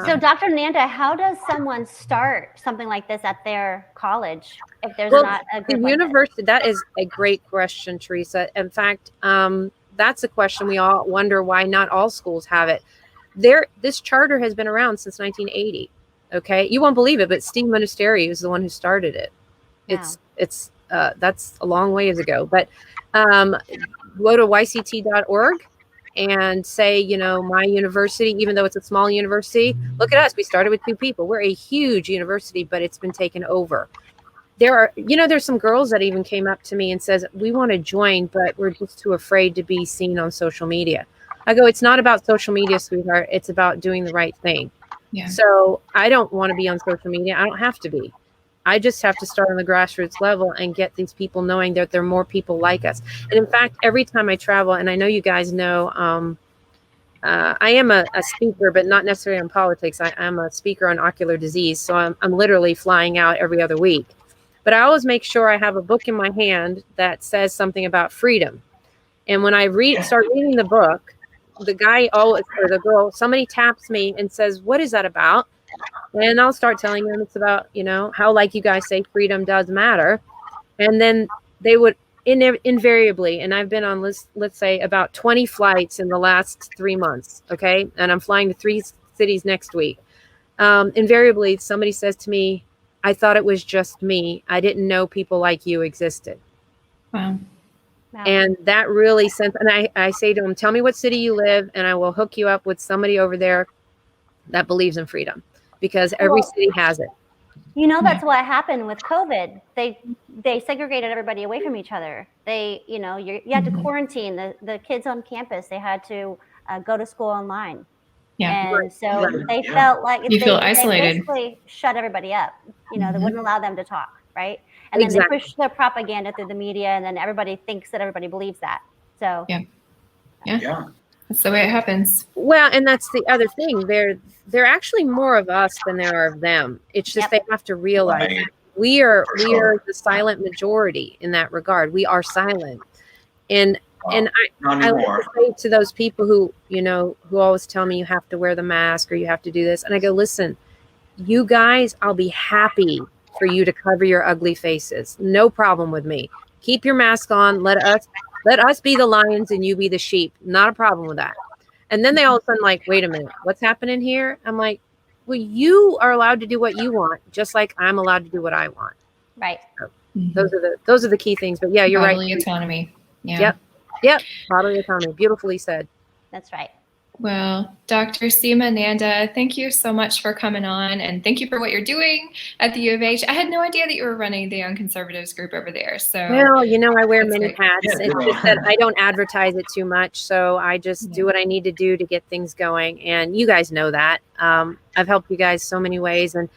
So, Dr. Nanda, how does someone start something like this at their college if there's not a group the university? That is a great question, Teresa. In fact, that's a question we all wonder why not all schools have it. This charter has been around since 1980. Okay, you won't believe it, but Steve Monasteri is the one who started it. It's that's a long ways ago. But go to yct.org and say, my university, even though it's a small university, look at us. We started with 2 people. We're a huge university, but it's been taken over. There's some girls that even came up to me and says, we want to join, but we're just too afraid to be seen on social media. I go, it's not about social media, sweetheart. It's about doing the right thing. Yeah. So I don't want to be on social media. I don't have to be. I just have to start on the grassroots level and get these people knowing that there are more people like us. And in fact, every time I travel, and I know you guys know, I am a speaker, but not necessarily on politics. I'm a speaker on ocular disease. So I'm literally flying out every other week. But I always make sure I have a book in my hand that says something about freedom. And when I start reading the book, the guy or the girl, somebody taps me and says, what is that about? And I'll start telling them it's about, how, like you guys say, freedom does matter. And then they would invariably, and I've been on, let's say, about 20 flights in the last 3 months. Okay. And I'm flying to 3 cities next week. Invariably, somebody says to me, I thought it was just me. I didn't know people like you existed. Wow. And that really and I say to them, tell me what city you live, and I will hook you up with somebody over there that believes in freedom, because every city has it. That's what happened with COVID. They segregated everybody away from each other. You had to quarantine the kids on campus. They had to go to school online. Yeah. And so they felt like you feel isolated. They basically shut everybody up. They wouldn't allow them to talk, right? And then they push their propaganda through the media, and then everybody thinks that everybody believes that. So yeah. That's the way it happens. Well, and that's the other thing. They're actually more of us than there are of them. It's just they have to realize we are the silent majority in that regard. We are silent. And And I like to say to those people who, who always tell me you have to wear the mask or you have to do this. And I go, listen, you guys, I'll be happy for you to cover your ugly faces. No problem with me. Keep your mask on. Let us be the lions and you be the sheep. Not a problem with that. And then they all of a sudden like, wait a minute, what's happening here? I'm like, well, you are allowed to do what you want, just like I'm allowed to do what I want. Right. So those are the key things. But yeah, you're bodily right. Autonomy. Yeah. Yep. Bodily autonomy. Beautifully said. That's right. Well, Dr. Seema Nanda, thank you so much for coming on, and thank you for what you're doing at the U of H. I had no idea that you were running the Young Conservatives group over there. So, well, I wear many great. hats. Yeah, It's just that I don't advertise it too much, so I just do what I need to do to get things going. And you guys know that. I've helped you guys so many ways, and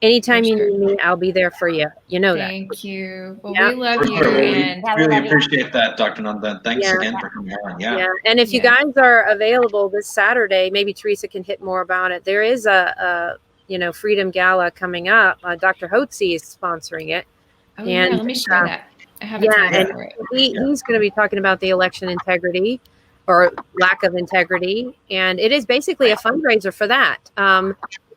anytime you need me, I'll be there for you. You know that. Thank you. Well, Yeah. we love you. Sure. And We really appreciate that, Dr. Nanda. Thanks again for coming on. Yeah. And if you guys are available this Saturday, maybe Teresa can hit more about it. There is a Freedom Gala coming up. Dr. Hotze is sponsoring it. Oh, and, let me share that. I haven't and he's going to be talking about the election integrity or lack of integrity. And it is basically a fundraiser for that.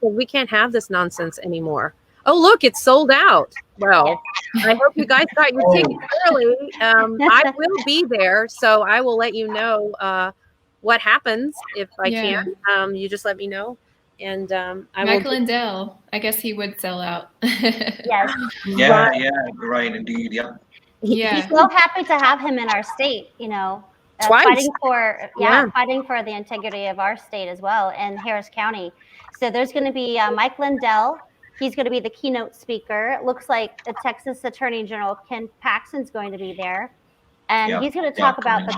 We can't have this nonsense anymore. Oh, look, it's sold out. Well, I hope you guys got your tickets early. I will be there, so I will let you know what happens if I can. You just let me know. And Michael Lindell, I guess he would sell out. Yes. Right, indeed. Yeah. He's so happy to have him in our state, Twice. fighting for the integrity of our state as well, and Harris County. So there's going to be Mike Lindell. He's going to be the keynote speaker. It looks like the Texas Attorney General Ken Paxton's going to be there, and he's going to talk about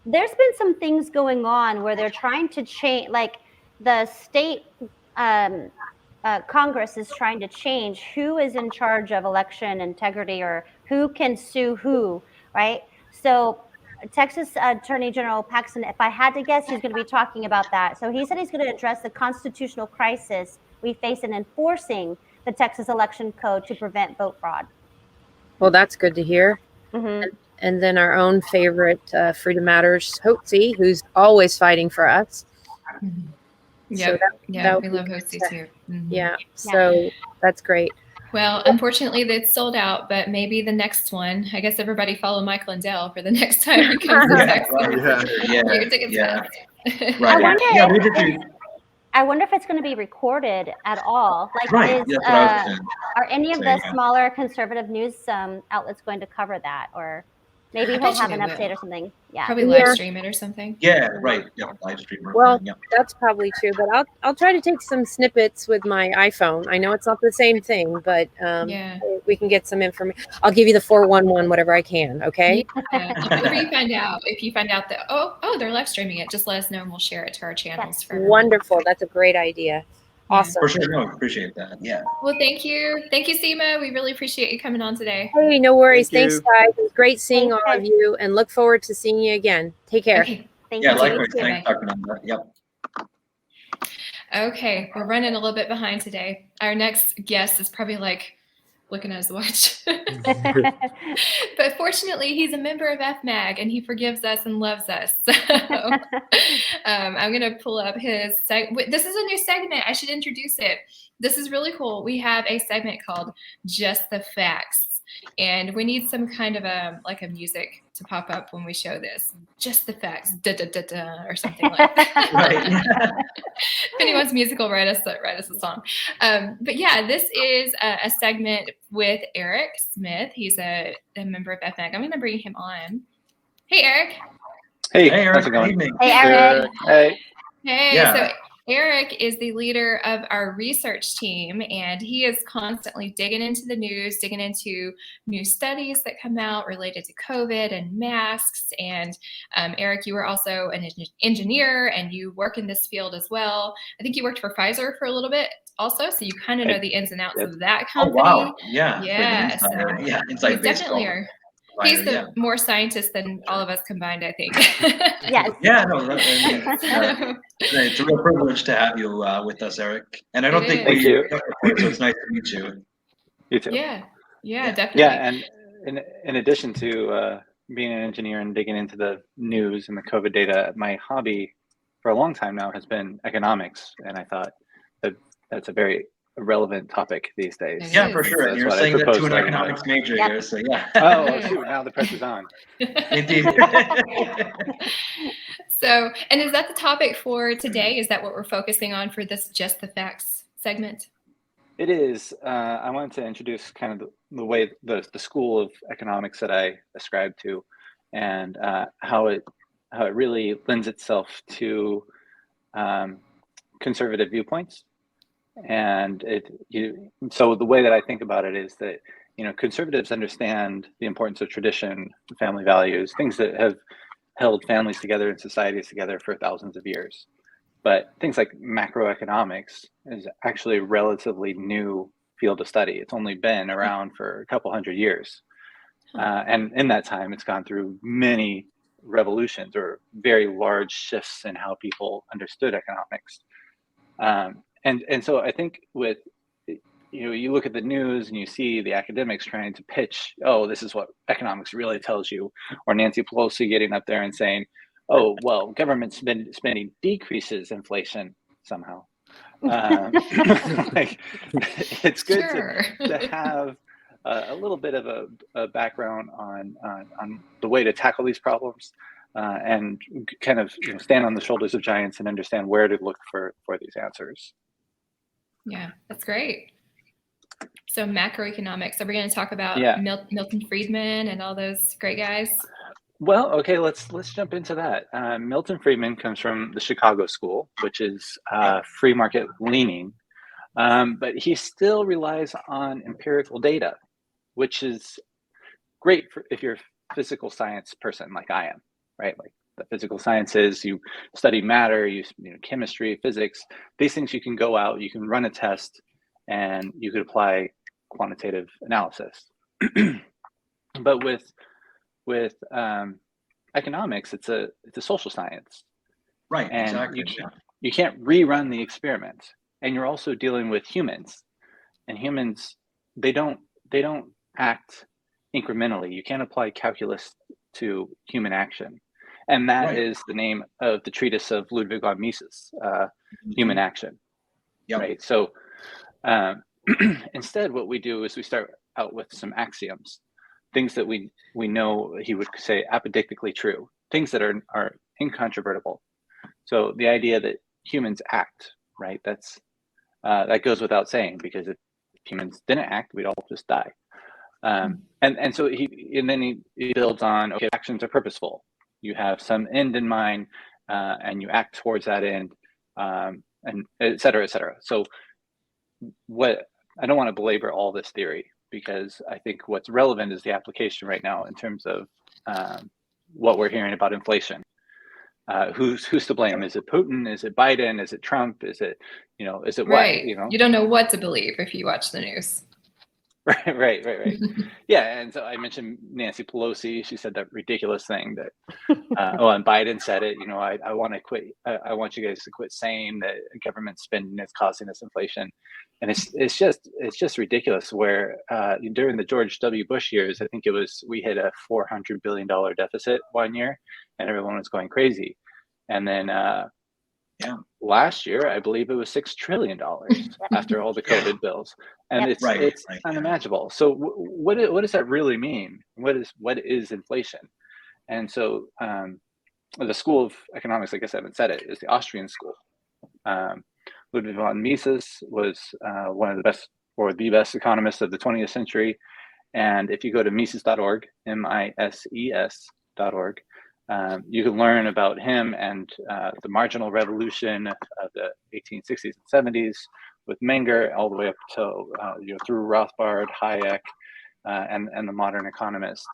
there's been some things going on where they're trying to change, like the state Congress is trying to change who is in charge of election integrity or who can sue who, right? So Texas Attorney General Paxton, if I had to guess, he's going to be talking about that. So he said he's going to address the constitutional crisis we face in enforcing the Texas election code to prevent vote fraud. Well, that's good to hear. Mm-hmm. And then our own favorite Freedom Matters, Hotze, who's always fighting for us. Mm-hmm. Yeah, so we love Hotze too. Mm-hmm. Yeah, so that's great. Well, unfortunately, it's sold out, but maybe the next one. I guess everybody follow Mike Lindell for the next time he comes to Texas. Your tickets fast. Right. I wonder if it's going to be recorded at all. Like, are any of the smaller conservative news outlets going to cover that, or maybe he'll have an update or something? Yeah, probably live stream it or something. Yeah, right. Yeah, live stream. Well, that's probably true, but I'll try to take some snippets with my iPhone. I know it's not the same thing, but we can get some information. I'll give you the 411 whatever I can. Okay. Whatever you find out, if you find out that they're live streaming it, just let us know and we'll share it to our channels. Wonderful. That's a great idea. Awesome. For sure. No, appreciate that. Yeah. Well, thank you. Thank you, Seema. We really appreciate you coming on today. Hey, no worries. Thanks, guys. It was great seeing all of you, and look forward to seeing you again. Take care. Okay. Thank you. Likewise. Thanks, Dr. Nanda. Yep. Okay. We're running a little bit behind today. Our next guest is probably looking at his watch. But fortunately, he's a member of FMAG and he forgives us and loves us. So I'm going to pull up his this is a new segment. I should introduce it. This is really cool. We have a segment called Just the Facts. And we need some kind of a music to pop up when we show this. Just the facts, da da da da, or something like that. Right. If anyone's musical, write us a song. But yeah, this is a segment with Eric Smith. He's a member of FMAG. I'm going to bring him on. Hey, Eric. Hey, Eric. how's it going? Hey, Eric. Hey. Hey. Yeah. So Eric is the leader of our research team, and he is constantly digging into the news, digging into new studies that come out related to COVID and masks. And Eric, you were also an engineer, and you work in this field as well. I think you worked for Pfizer for a little bit also, so you kind of know the ins and outs of that company. Oh, wow. Yeah. Yeah. Inside definitely baseball. He's the more scientist than all of us combined, I think. Yes. Yeah, no, it's a real privilege to have you with us, Eric. And I don't think Thank you. So it's nice to meet you. You too. Yeah, definitely. Yeah, and in addition to being an engineer and digging into the news and the COVID data, my hobby for a long time now has been economics, and I thought that that's a very relevant topic these days. Yeah, for sure. So and you're saying that to an economics major here, so yeah. Oh shoot! Now the pressure's on. Indeed. So, and is that the topic for today? Is that what we're focusing on for this Just the Facts segment? It is. I wanted to introduce kind of the way the school of economics that I ascribe to, and how it really lends itself to conservative viewpoints. And so the way that I think about it is that, you know, conservatives understand the importance of tradition, family values, things that have held families together and societies together for thousands of years. But things like macroeconomics is actually a relatively new field of study. It's only been around for a couple hundred years. And in that time, it's gone through many revolutions or very large shifts in how people understood economics. And so I think with, you know, you look at the news and you see the academics trying to pitch, oh, this is what economics really tells you, or Nancy Pelosi getting up there and saying, oh, well, government spending decreases inflation somehow. Like, it's good to have a little bit of a background on the way to tackle these problems, and kind of, you know, stand on the shoulders of giants and understand where to look for these answers. Yeah, that's great. So macroeconomics. Are we going to talk about Milton Friedman and all those great guys? Well, okay, let's jump into that. Milton Friedman comes from the Chicago School, which is free market leaning, but he still relies on empirical data, which is great if you're a physical science person like I am, right? Like the physical sciences, you study matter, you know, chemistry, physics, these things you can go out, you can run a test, and you could apply quantitative analysis. But with economics, it's a social science, right? And exactly. You can't rerun the experiment, and you're also dealing with humans, and humans they don't act incrementally. You can't apply calculus to human action, and that is the name of the treatise of Ludwig von Mises, Human Action. Right. So instead, what we do is we start out with some axioms, things that we know he would say apodictically true, things that are incontrovertible. So the idea that humans act, right? That's that goes without saying, because if humans didn't act, we'd all just die. And so he builds on, okay, actions are purposeful. You have some end in mind, and you act towards that end, and et cetera, et cetera. So I don't want to belabor all this theory, because I think what's relevant is the application right now in terms of what we're hearing about inflation. Who's to blame? Is it Putin? Is it Biden? Is it Trump? Is it, is it right. what, you know? You don't know what to believe if you watch the news. Right. Yeah, and so I mentioned Nancy Pelosi. She said that ridiculous thing that, and Biden said it. I want to quit. I want you guys to quit saying that government spending is causing this inflation, and it's just ridiculous. Where during the George W. Bush years, I think we hit a $400 billion deficit one year, and everyone was going crazy, and then last year I believe it was $6 trillion after all the COVID bills. And it's unimaginable. So what does that really mean? What is inflation? And so the School of Economics, I guess I haven't said it, is the Austrian school. Ludwig von Mises was one of the best, or the best economists of the 20th century. And if you go to Mises.org, MISES.org, you can learn about him and the marginal revolution of the 1860s and 70s, with Menger all the way up to through Rothbard, Hayek, and the modern economists.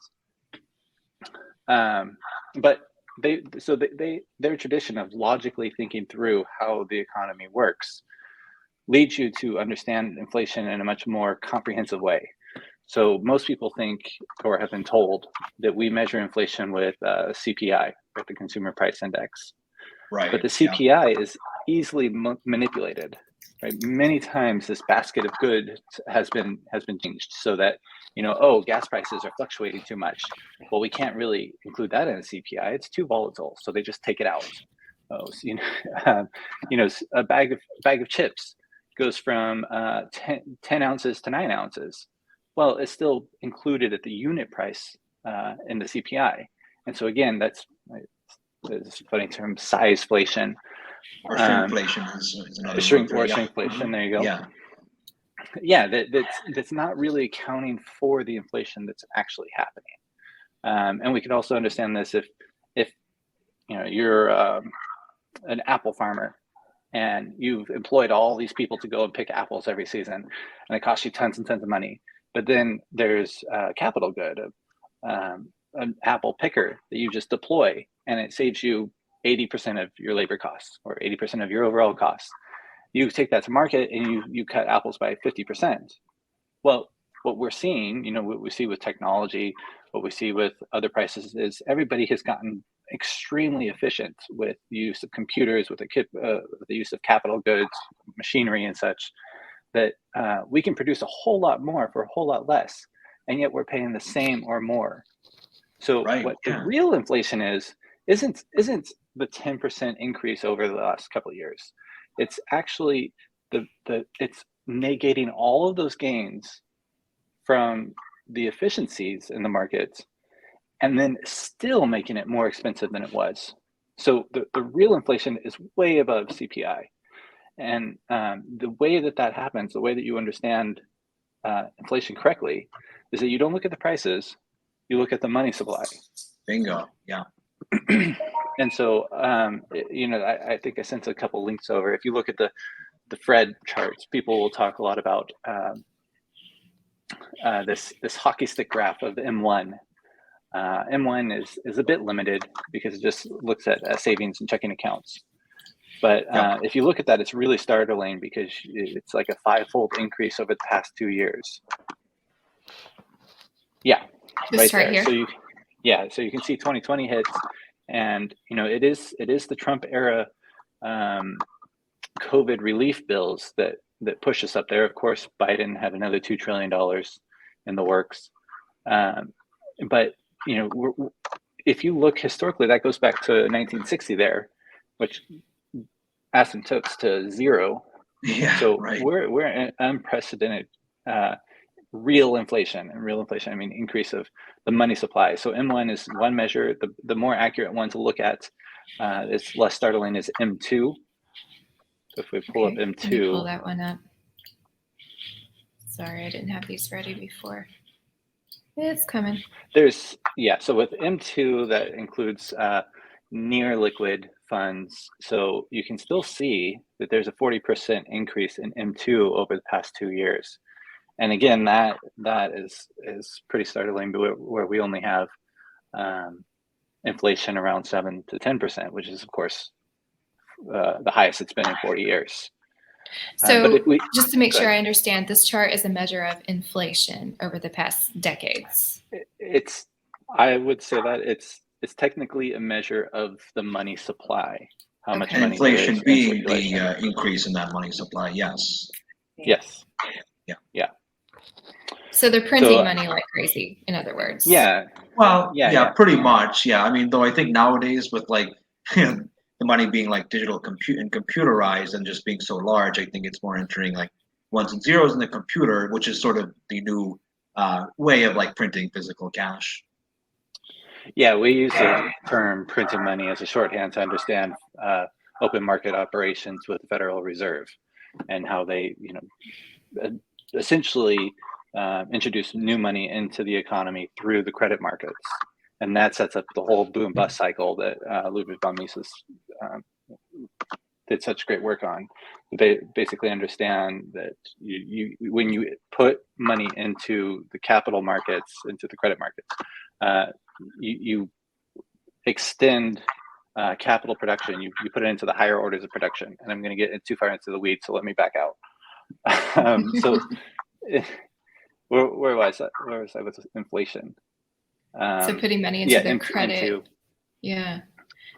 But their tradition of logically thinking through how the economy works leads you to understand inflation in a much more comprehensive way. So most people think, or have been told, that we measure inflation with CPI, with the Consumer Price Index. Right. But the CPI is easily manipulated. Right, many times this basket of goods has been changed so that, you know, oh, gas prices are fluctuating too much. Well, we can't really include that in a CPI. It's too volatile, so they just take it out. Oh, so, you know, a bag of chips goes from 10 ounces to 9 ounces. Well, it's still included at the unit price in the CPI, and so again, that's this funny term, sizeflation. Or shrinkflation is another shrinkflation. There you go. Yeah. Yeah, that's not really accounting for the inflation that's actually happening. And we could also understand this if you know you're an apple farmer and you've employed all these people to go and pick apples every season, and it costs you tons and tons of money. But then there's a capital good of an apple picker that you just deploy, and it saves you 80% of your labor costs or 80% of your overall costs. You take that to market and you cut apples by 50%. Well, what we're seeing, you know, what we see with technology, what we see with other prices is everybody has gotten extremely efficient with the use of computers, with the use of capital goods, machinery and such, that we can produce a whole lot more for a whole lot less, and yet we're paying the same or more. So what the real inflation isn't the 10% increase over the last couple of years. It's actually it's negating all of those gains from the efficiencies in the markets, and then still making it more expensive than it was. So the real inflation is way above CPI. And the way that happens, the way that you understand inflation correctly, is that you don't look at the prices, you look at the money supply. Bingo, yeah. And so, you know, I think I sent a couple links over. If you look at the Fred charts, people will talk a lot about this hockey stick graph of the M1. M1 is a bit limited because it just looks at savings and checking accounts. But if you look at that, it's really startling because it's like a 5-fold increase over the past 2 years. Yeah, this right here. So you can see 2020 hits, and you know it is the Trump era COVID relief bills that push us up there. Of course, Biden had another $2 trillion in the works, but you know, if you look historically, that goes back to 1960 there, which asymptotes to zero. Yeah, so right. we're in unprecedented real inflation, and real inflation I mean increase of the money supply. So M1 is one measure. The more accurate one to look at, is less startling, is M2. So if we pull up M2, let me pull that one up. Sorry, I didn't have these ready before. It's coming. So with M2, that includes near liquid funds. So you can still see that there's a 40% increase in M2 over the past 2 years. And again, that is pretty startling, where we only have inflation around 7 to 10%, which is of course the highest it's been in 40 years. So just to make sure I understand, this chart is a measure of inflation over the past decades. I would say that it's technically a measure of the money supply. How much money inflation being the increase in that money supply? Yes. Yes. Yeah. So they're printing money like crazy, in other words. Yeah. Well, yeah, pretty much. Yeah. I mean, though I think nowadays with like the money being like digital and computerized and just being so large, I think it's more entering like ones and zeros in the computer, which is sort of the new way of like printing physical cash. Yeah, we use the term printing money as a shorthand to understand open market operations with the Federal Reserve and how they, you know, essentially introduce new money into the economy through the credit markets. And that sets up the whole boom bust cycle that Ludwig von Mises did such great work on. They basically understand that you when you put money into the capital markets, into the credit markets, you extend capital production. You put it into the higher orders of production. And I'm going to get too far into the weeds, so let me back out. Where was I? Where was I with inflation? So putting money into the credit. Yeah.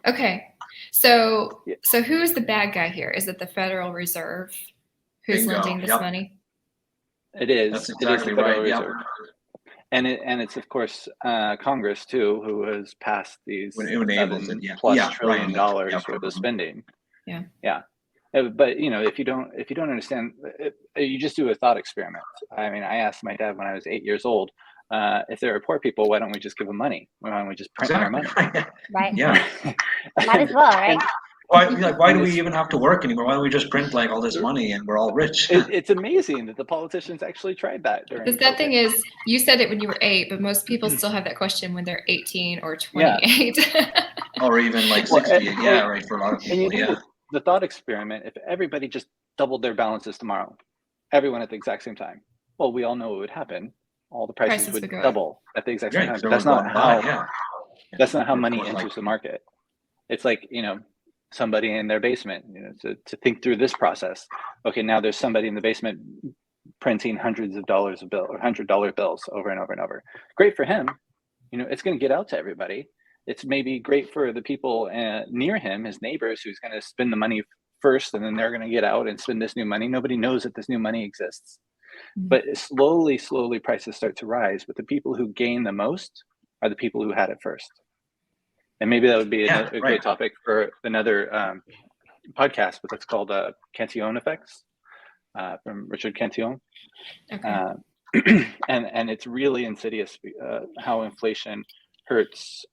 Okay. So who's the bad guy here? Is it the Federal Reserve who's lending this money? It is. That's exactly right. Yep. And it's of course Congress too, who has passed these $7+ trillion worth of spending. Yeah. But if you don't understand, you just do a thought experiment. I mean, I asked my dad when I was 8 years old, if there are poor people, why don't we just give them money? Why don't we just print more money? Right. Yeah. Might as well, right? Why do we even have to work anymore? Why don't we just print like all this money and we're all rich? It's amazing that the politicians actually tried that. The sad thing is, you said it when you were 8, but most people still have that question when they're 18 or 28. Yeah. Or even like 60. Yeah, right. For a lot of people. The thought experiment, if everybody just doubled their balances tomorrow, everyone at the exact same time, well, we all know what would happen. All the prices would double at the exact same time. But that's not how money enters the market. It's like, somebody in their basement, to think through this process. Okay, now there's somebody in the basement printing hundreds of dollars of bill or $100 bills over and over and over. Great for him. It's going to get out to everybody. It's maybe great for the people near him, his neighbors, who's going to spend the money first, and then they're going to get out and spend this new money. Nobody knows that this new money exists. Mm-hmm. But slowly prices start to rise. But the people who gain the most are the people who had it first. And maybe that would be a great topic for another podcast, but that's called Cantillon effects from Richard Cantillon. Okay. And it's really insidious how inflation hurts,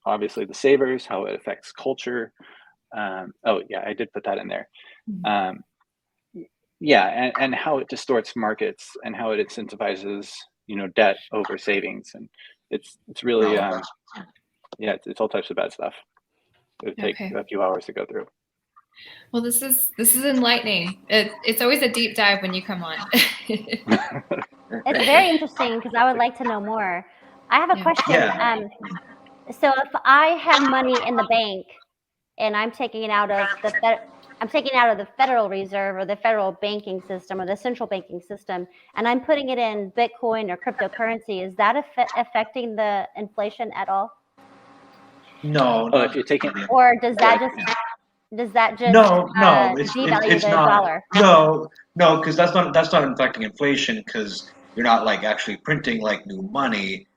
obviously, the savers, how it affects culture. I did put that in there. And how it distorts markets and how it incentivizes, debt over savings. And it's really... it's all types of bad stuff. It would take a few hours to go through. Well, this is enlightening. It's always a deep dive when you come on. It's very interesting because I would like to know more. I have a question. So if I have money in the bank and I'm taking it out of the Federal Reserve or the federal banking system or the central banking system, and I'm putting it in Bitcoin or cryptocurrency, is that affecting the inflation at all? No. If you're taking, or does that just devalue the dollar? No, because that's not affecting inflation, because you're not like actually printing like new money.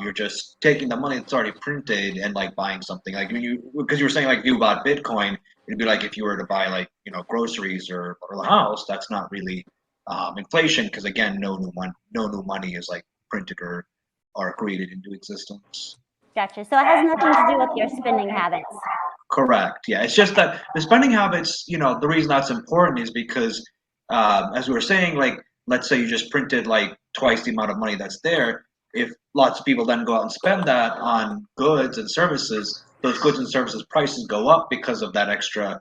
You're just taking the money that's already printed and like buying something. Like because you were saying like you bought Bitcoin, it'd be like if you were to buy like groceries or the house. That's not really inflation, because again, no new money is like printed or created into existence. Gotcha. So it has nothing to do with your spending habits. Correct. Yeah. It's just that the spending habits, the reason that's important is because, as we were saying, like, let's say you just printed like twice the amount of money that's there. If lots of people then go out and spend that on goods and services, those goods and services prices go up because of that extra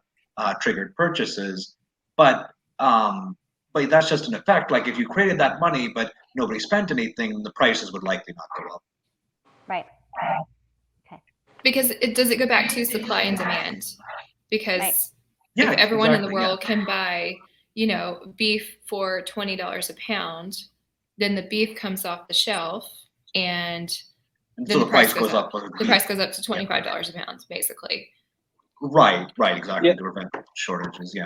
triggered purchases. But that's just an effect. Like if you created that money, but nobody spent anything, the prices would likely not go up. Right. Okay. Because does it go back to supply and demand? Because if everyone in the world can buy, beef for $20 a pound, then the beef comes off the shelf, and then the price goes up. The price goes up to $25 a pound, basically. Right, exactly. To prevent shortages.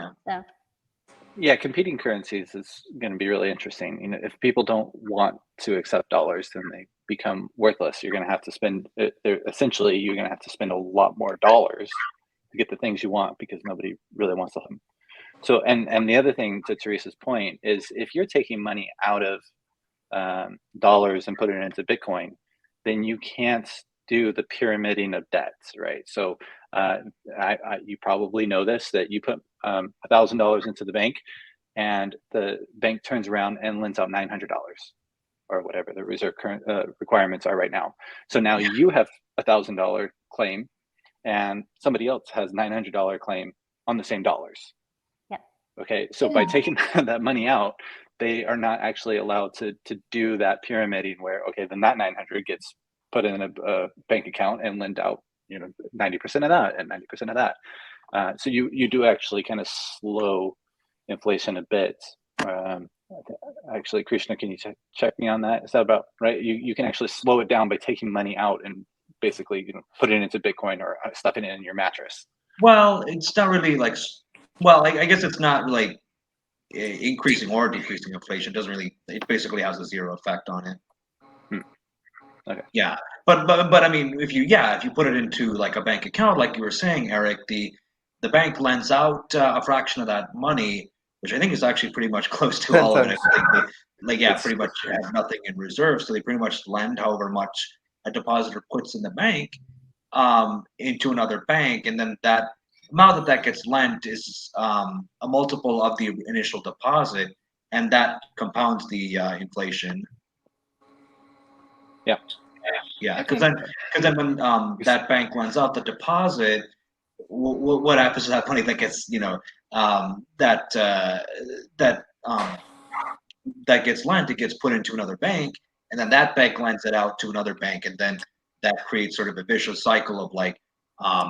Yeah, competing currencies is going to be really interesting. If people don't want to accept dollars, then they become worthless. You're going to have to spend. Essentially, you're going to have to spend a lot more dollars to get the things you want, because nobody really wants them. So, and the other thing, to Teresa's point, is if you're taking money out of dollars and putting it into Bitcoin, then you can't do the pyramiding of debts, right? So, you probably know this, that you put $1,000 into the bank, and the bank turns around and lends out $900 or whatever the reserve current requirements are right now. So now you have $1,000 claim, and somebody else has $900 claim on the same dollars. Yep. Okay, so by taking that money out, they are not actually allowed to do that pyramiding where, okay, then that 900 gets put in a bank account and lend out 90% of that and 90% of that. So you do actually kind of slow inflation a bit. Actually, Krishna, can you check me on that? Is that about right? You can actually slow it down by taking money out and basically put it into Bitcoin or stuffing it in your mattress. Well, it's not really like. Well, I guess it's not like increasing or decreasing inflation. It doesn't really. It basically has a zero effect on it. Okay. Yeah, but I mean, if you put it into like a bank account, like you were saying, Eric, the bank lends out a fraction of that money, which I think is actually pretty much close to all of it. I think pretty much have nothing in reserve, so they pretty much lend however much a depositor puts in the bank into another bank, and then that amount that gets lent is a multiple of the initial deposit, and that compounds the inflation. Yeah. Yeah, because then when that bank lends out the deposit, what happens to that money that gets that gets lent? It gets put into another bank, and then that bank lends it out to another bank, and then that creates sort of a vicious cycle of like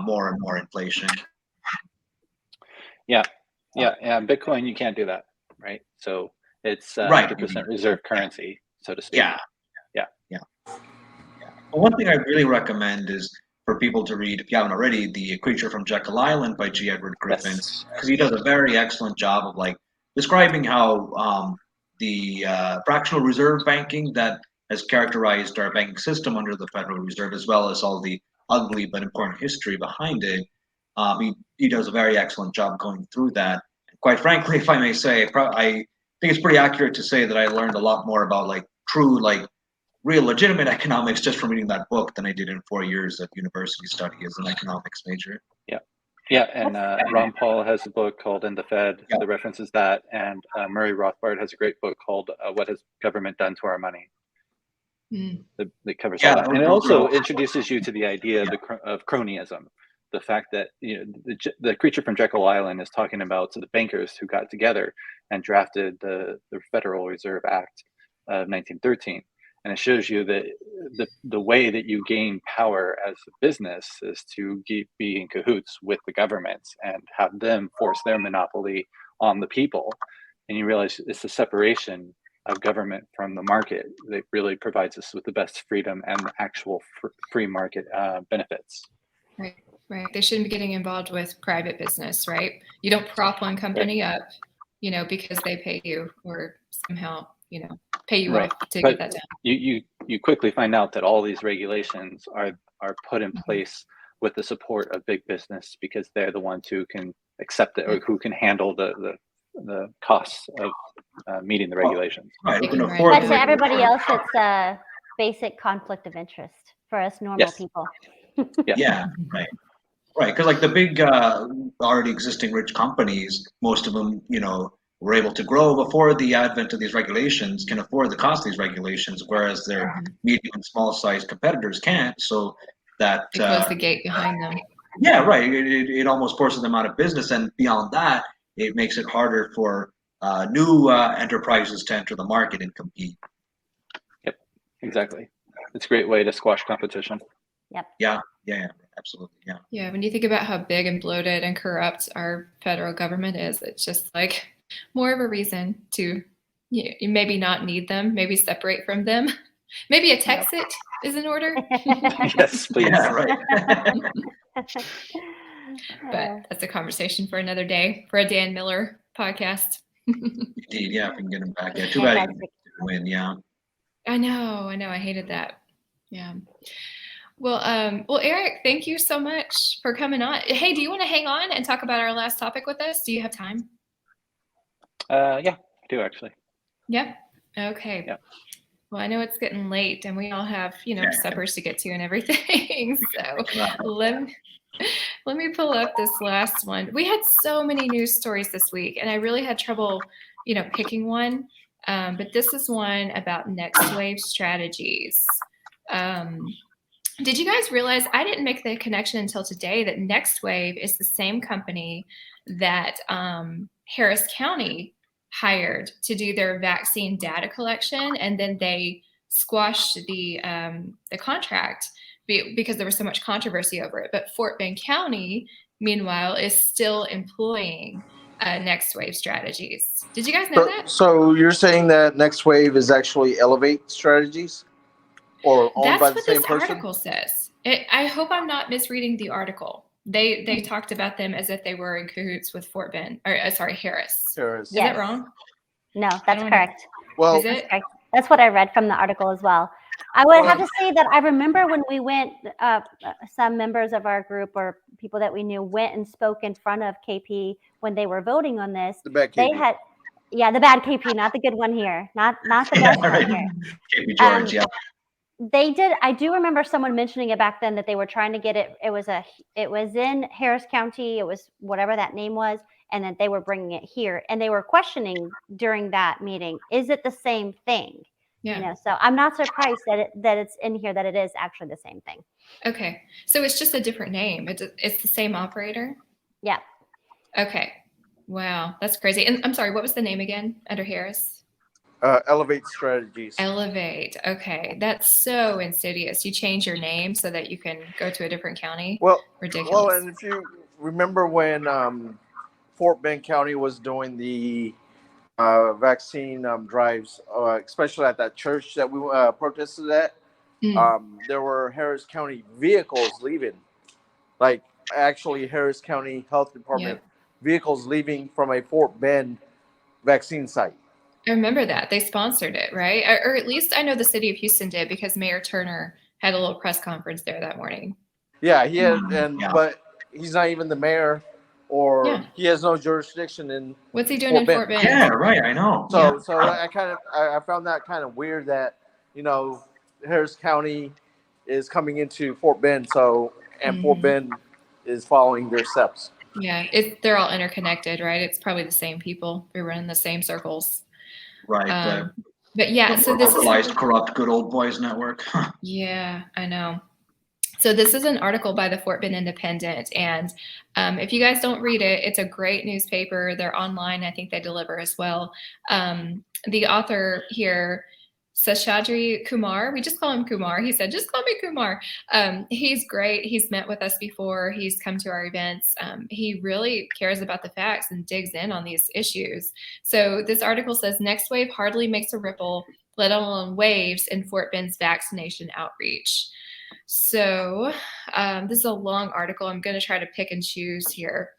more and more inflation. Yeah. Bitcoin, you can't do that, right? So it's 100% reserve currency, so to speak. Yeah. Well, one thing I really recommend is for people to read, if you haven't already, The Creature from Jekyll Island by G. Edward Griffin, because he does a very excellent job of like describing how the fractional reserve banking that has characterized our banking system under the Federal Reserve, as well as all the ugly but important history behind it. He does a very excellent job going through that. Quite frankly, if I may say, I think it's pretty accurate to say that I learned a lot more about like true, like real legitimate economics just from reading that book than I did in 4 years of university study as an economics major. Yeah, and Ron Paul has a book called In the Fed that references that, and Murray Rothbard has a great book called What Has Government Done to Our Money? That covers all that. And it also introduces you to the idea of cronyism, the fact that the Creature from Jekyll Island is talking about the bankers who got together and drafted the Federal Reserve Act of 1913. And it shows you that the way that you gain power as a business is to be in cahoots with the government and have them force their monopoly on the people. And you realize it's the separation of government from the market that really provides us with the best freedom and the actual free market benefits. Right. They shouldn't be getting involved with private business, right? You don't prop one company up, because they pay you or somehow, pay you off to get that done. You quickly find out that all these regulations are put in place with the support of big business because they're the ones who can accept it or who can handle the costs of meeting the regulations. Right. But to everybody else, it's a basic conflict of interest for us normal people. Yeah, right. Because like the big already existing rich companies, most of them, were able to grow before the advent of these regulations, can afford the cost of these regulations, whereas their medium and small sized competitors can't. So that they close the gate behind them. Yeah, right. It almost forces them out of business, and beyond that, it makes it harder for new enterprises to enter the market and compete. Yep, exactly. It's a great way to squash competition. Yep. Yeah, absolutely. Yeah, when you think about how big and bloated and corrupt our federal government is, it's just like more of a reason to you maybe not need them, maybe separate from them. Maybe a Texit is in order. Yes, please. Yeah, right. But that's a conversation for another day, for a Dan Miller podcast. Indeed, yeah, if we can get him back. Yeah, too bad he didn't win, yeah. I know, I hated that. Yeah. Well, Eric, thank you so much for coming on. Hey, do you want to hang on and talk about our last topic with us? Do you have time? Yeah, I do actually. Yeah. Okay. Yeah. Well, I know it's getting late and we all have, suppers to get to and everything. So let me pull up this last one. We had so many news stories this week and I really had trouble, picking one. But this is one about next wave strategies. Did you guys realize, I didn't make the connection until today, that Next Wave is the same company that Harris County hired to do their vaccine data collection, and then they squashed the contract because there was so much controversy over it. But Fort Bend County, meanwhile, is still employing Next Wave strategies. Did you guys know that? So you're saying that Next Wave is actually Elevate Strategies? Or owned by the same person? That's what this article says. I hope I'm not misreading the article, They talked about them as if they were in cahoots with Fort Bend, or Harris. Yes. Is that wrong? No, that's correct. Well, Is it? That's what I read from the article as well. I would have to say that I remember when we went, some members of our group or people that we knew went and spoke in front of KP when they were voting on this. the bad They KP. had, the bad KP, not the good one here, not the best one here. KP George, yeah. They did. I do remember someone mentioning it back then that they were trying to get it. It was in Harris County. It was whatever that name was, and that they were bringing it here. And they were questioning during that meeting, is it the same thing? Yeah. So I'm not surprised that it's in here, that it is actually the same thing. Okay. So it's just a different name. It's the same operator? Yeah. Okay. Wow. That's crazy. And I'm sorry, what was the name again under Harris? Elevate Strategies. Elevate. Okay. That's so insidious. You change your name so that you can go to a different county. Well, ridiculous. and if you remember when Fort Bend County was doing the vaccine drives, especially at that church that we protested at, there were Harris County vehicles leaving, like actually Harris County Health Department vehicles leaving from a Fort Bend vaccine site. I remember that. They sponsored it, right? Or at least I know the city of Houston did, because Mayor Turner had a little press conference there that morning. Yeah, he had, but he's not even the mayor, or he has no jurisdiction in. What's he doing in Fort Bend? Yeah, right. I know. So I found that kind of weird that Harris County is coming into Fort Bend, and Fort Bend is following their steps. Yeah, they're all interconnected, right? It's probably the same people. They're running the same circles. Right. But yeah, so this is corrupt good old boys network. Yeah, I know. So this is an article by the Fort Bend Independent, and if you guys don't read it, it's a great newspaper. They're online. I think they deliver as well. The author here, Seshadri Kumar, we just call him Kumar. He said, just call me Kumar. He's great. He's met with us before. He's come to our events. He really cares about the facts and digs in on these issues. So this article says, next wave hardly makes a ripple, let alone waves in Fort Bend's vaccination outreach. So this is a long article. I'm going to try to pick and choose here.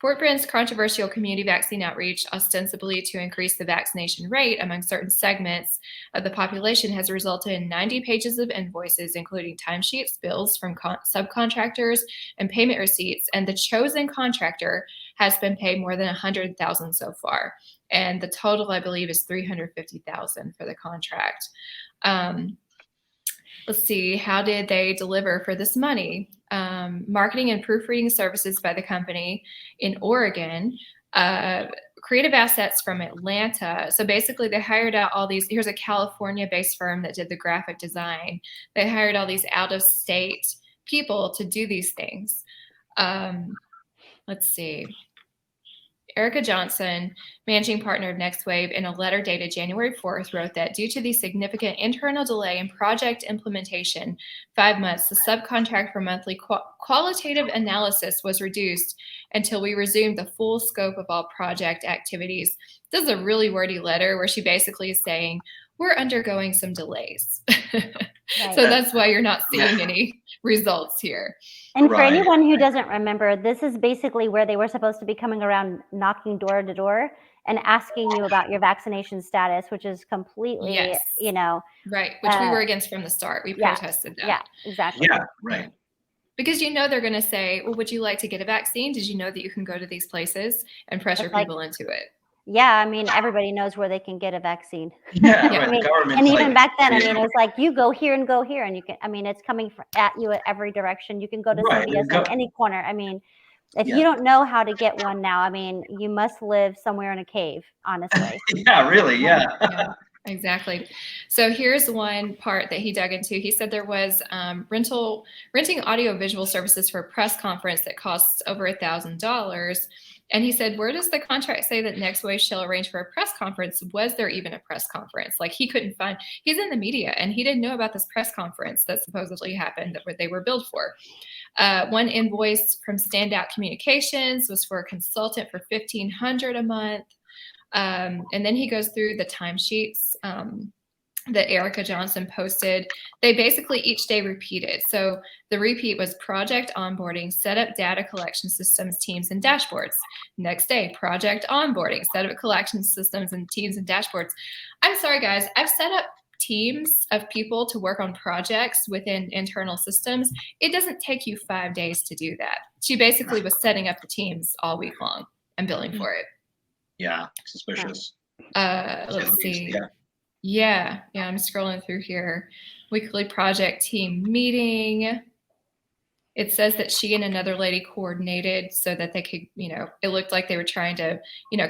Fort Bend's controversial community vaccine outreach, ostensibly to increase the vaccination rate among certain segments of the population, has resulted in 90 pages of invoices, including timesheets, bills from subcontractors, and payment receipts. And the chosen contractor has been paid more than $100,000 so far. And the total, I believe, is $350,000 for the contract. Let's see, how did they deliver for this money? Marketing and proofreading services by the company in Oregon, creative assets from Atlanta. So basically they hired out all these, here's a California-based firm that did the graphic design. They hired all these out-of-state people to do these things. Let's see. Erica Johnson, managing partner of Next Wave, in a letter dated January 4th, wrote that due to the significant internal delay in project implementation, 5 months, the subcontract for monthly qualitative analysis was reduced until we resumed the full scope of all project activities. This is a really wordy letter where she basically is saying, we're undergoing some delays. Right. So that's why you're not seeing any results here. And for anyone who doesn't remember, this is basically where they were supposed to be coming around, knocking door to door and asking you about your vaccination status, which is completely, Right, which we were against from the start. We protested that. Yeah, exactly. Yeah, right. Because they're going to say, well, would you like to get a vaccine? Did you know that you can go to these places and pressure people into it? Yeah, I mean, everybody knows where they can get a vaccine. Yeah, I mean, and even back then, I mean, it was like, you go here and go here, and you can, I mean, it's coming at you at every direction. You can go to CVS in any corner. I mean, if you don't know how to get one now, I mean, you must live somewhere in a cave, honestly. Yeah, really, yeah. Exactly. So here's one part that he dug into. He said there was renting audio visual services for a press conference that costs over $1,000. And he said, where does the contract say that Next Wave shall arrange for a press conference? Was there even a press conference? Like, he couldn't find, he's in the media and he didn't know about this press conference that supposedly happened that they were billed for. One invoice from Standout Communications was for a consultant for $1,500 a month. And then he goes through the timesheets that Erica Johnson posted, they basically each day repeated. So the repeat was project onboarding, set up data collection systems, teams, and dashboards. Next day, project onboarding, set up collection systems and teams and dashboards. I'm sorry, guys. I've set up teams of people to work on projects within internal systems. It doesn't take you 5 days to do that. She basically was setting up the teams all week long and billing for it. Yeah, suspicious. Let's see. Yeah, I'm scrolling through here. Weekly project team meeting. It says that she and another lady coordinated so that they could, it looked like they were trying to,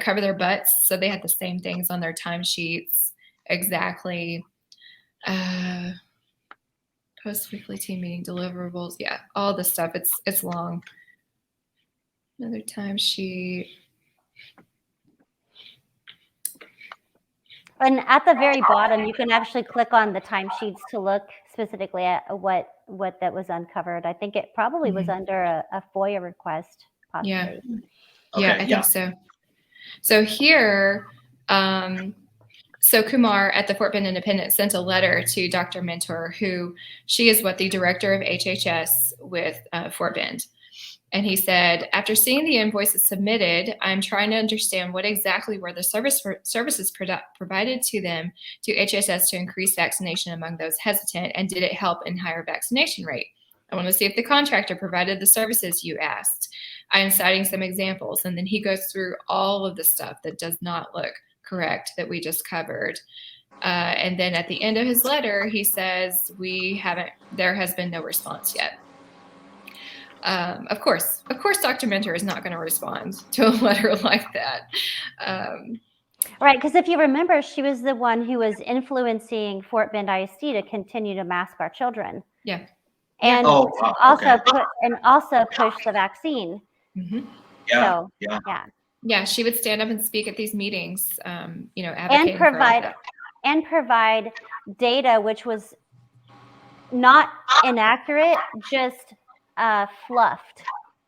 cover their butts. So they had the same things on their timesheets. Exactly. Post weekly team meeting deliverables. Yeah, all this stuff. It's long. Another timesheet. And at the very bottom, you can actually click on the timesheets to look specifically at what that was uncovered. I think it probably was under a FOIA request, possibly. Yeah, Okay, I think so. So here, so Kumar at the Fort Bend Independent sent a letter to Dr. Mentor, who she is the director of HHS with Fort Bend. And he said, after seeing the invoices submitted, I'm trying to understand what exactly were the services provided to them, to HSS, to increase vaccination among those hesitant, and did it help in higher vaccination rate? I want to see if the contractor provided the services you asked. I am citing some examples. And then he goes through all of the stuff that does not look correct that we just covered. And then at the end of his letter, he says, there has been no response yet. Of course, Dr. Mentor is not going to respond to a letter like that. Right, because if you remember, she was the one who was influencing Fort Bend ISD to continue to mask our children. Yeah. And also push the vaccine. Mm-hmm. Yeah, Yeah, she would stand up and speak at these meetings, advocating and provide data which was not inaccurate, just fluffed.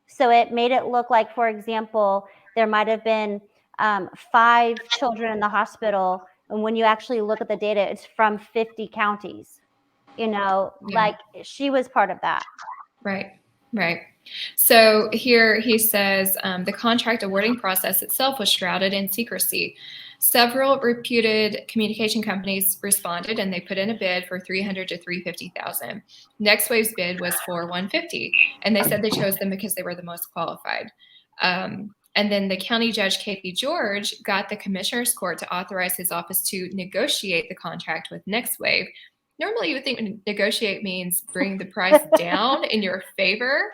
So it made it look like, for example, there might have been 5 children in the hospital, and when you actually look at the data, it's from 50 counties. Like she was part of that. Right. So here he says the contract awarding process itself was shrouded in secrecy. Several reputed communication companies responded, and they put in a bid for $300,000 to $350,000. Next Wave's bid was for $150,000, and they said they chose them because they were the most qualified. And then the county judge, K.P. George, got the commissioner's court to authorize his office to negotiate the contract with Next Wave. Normally, you would think negotiate means bring the price down in your favor.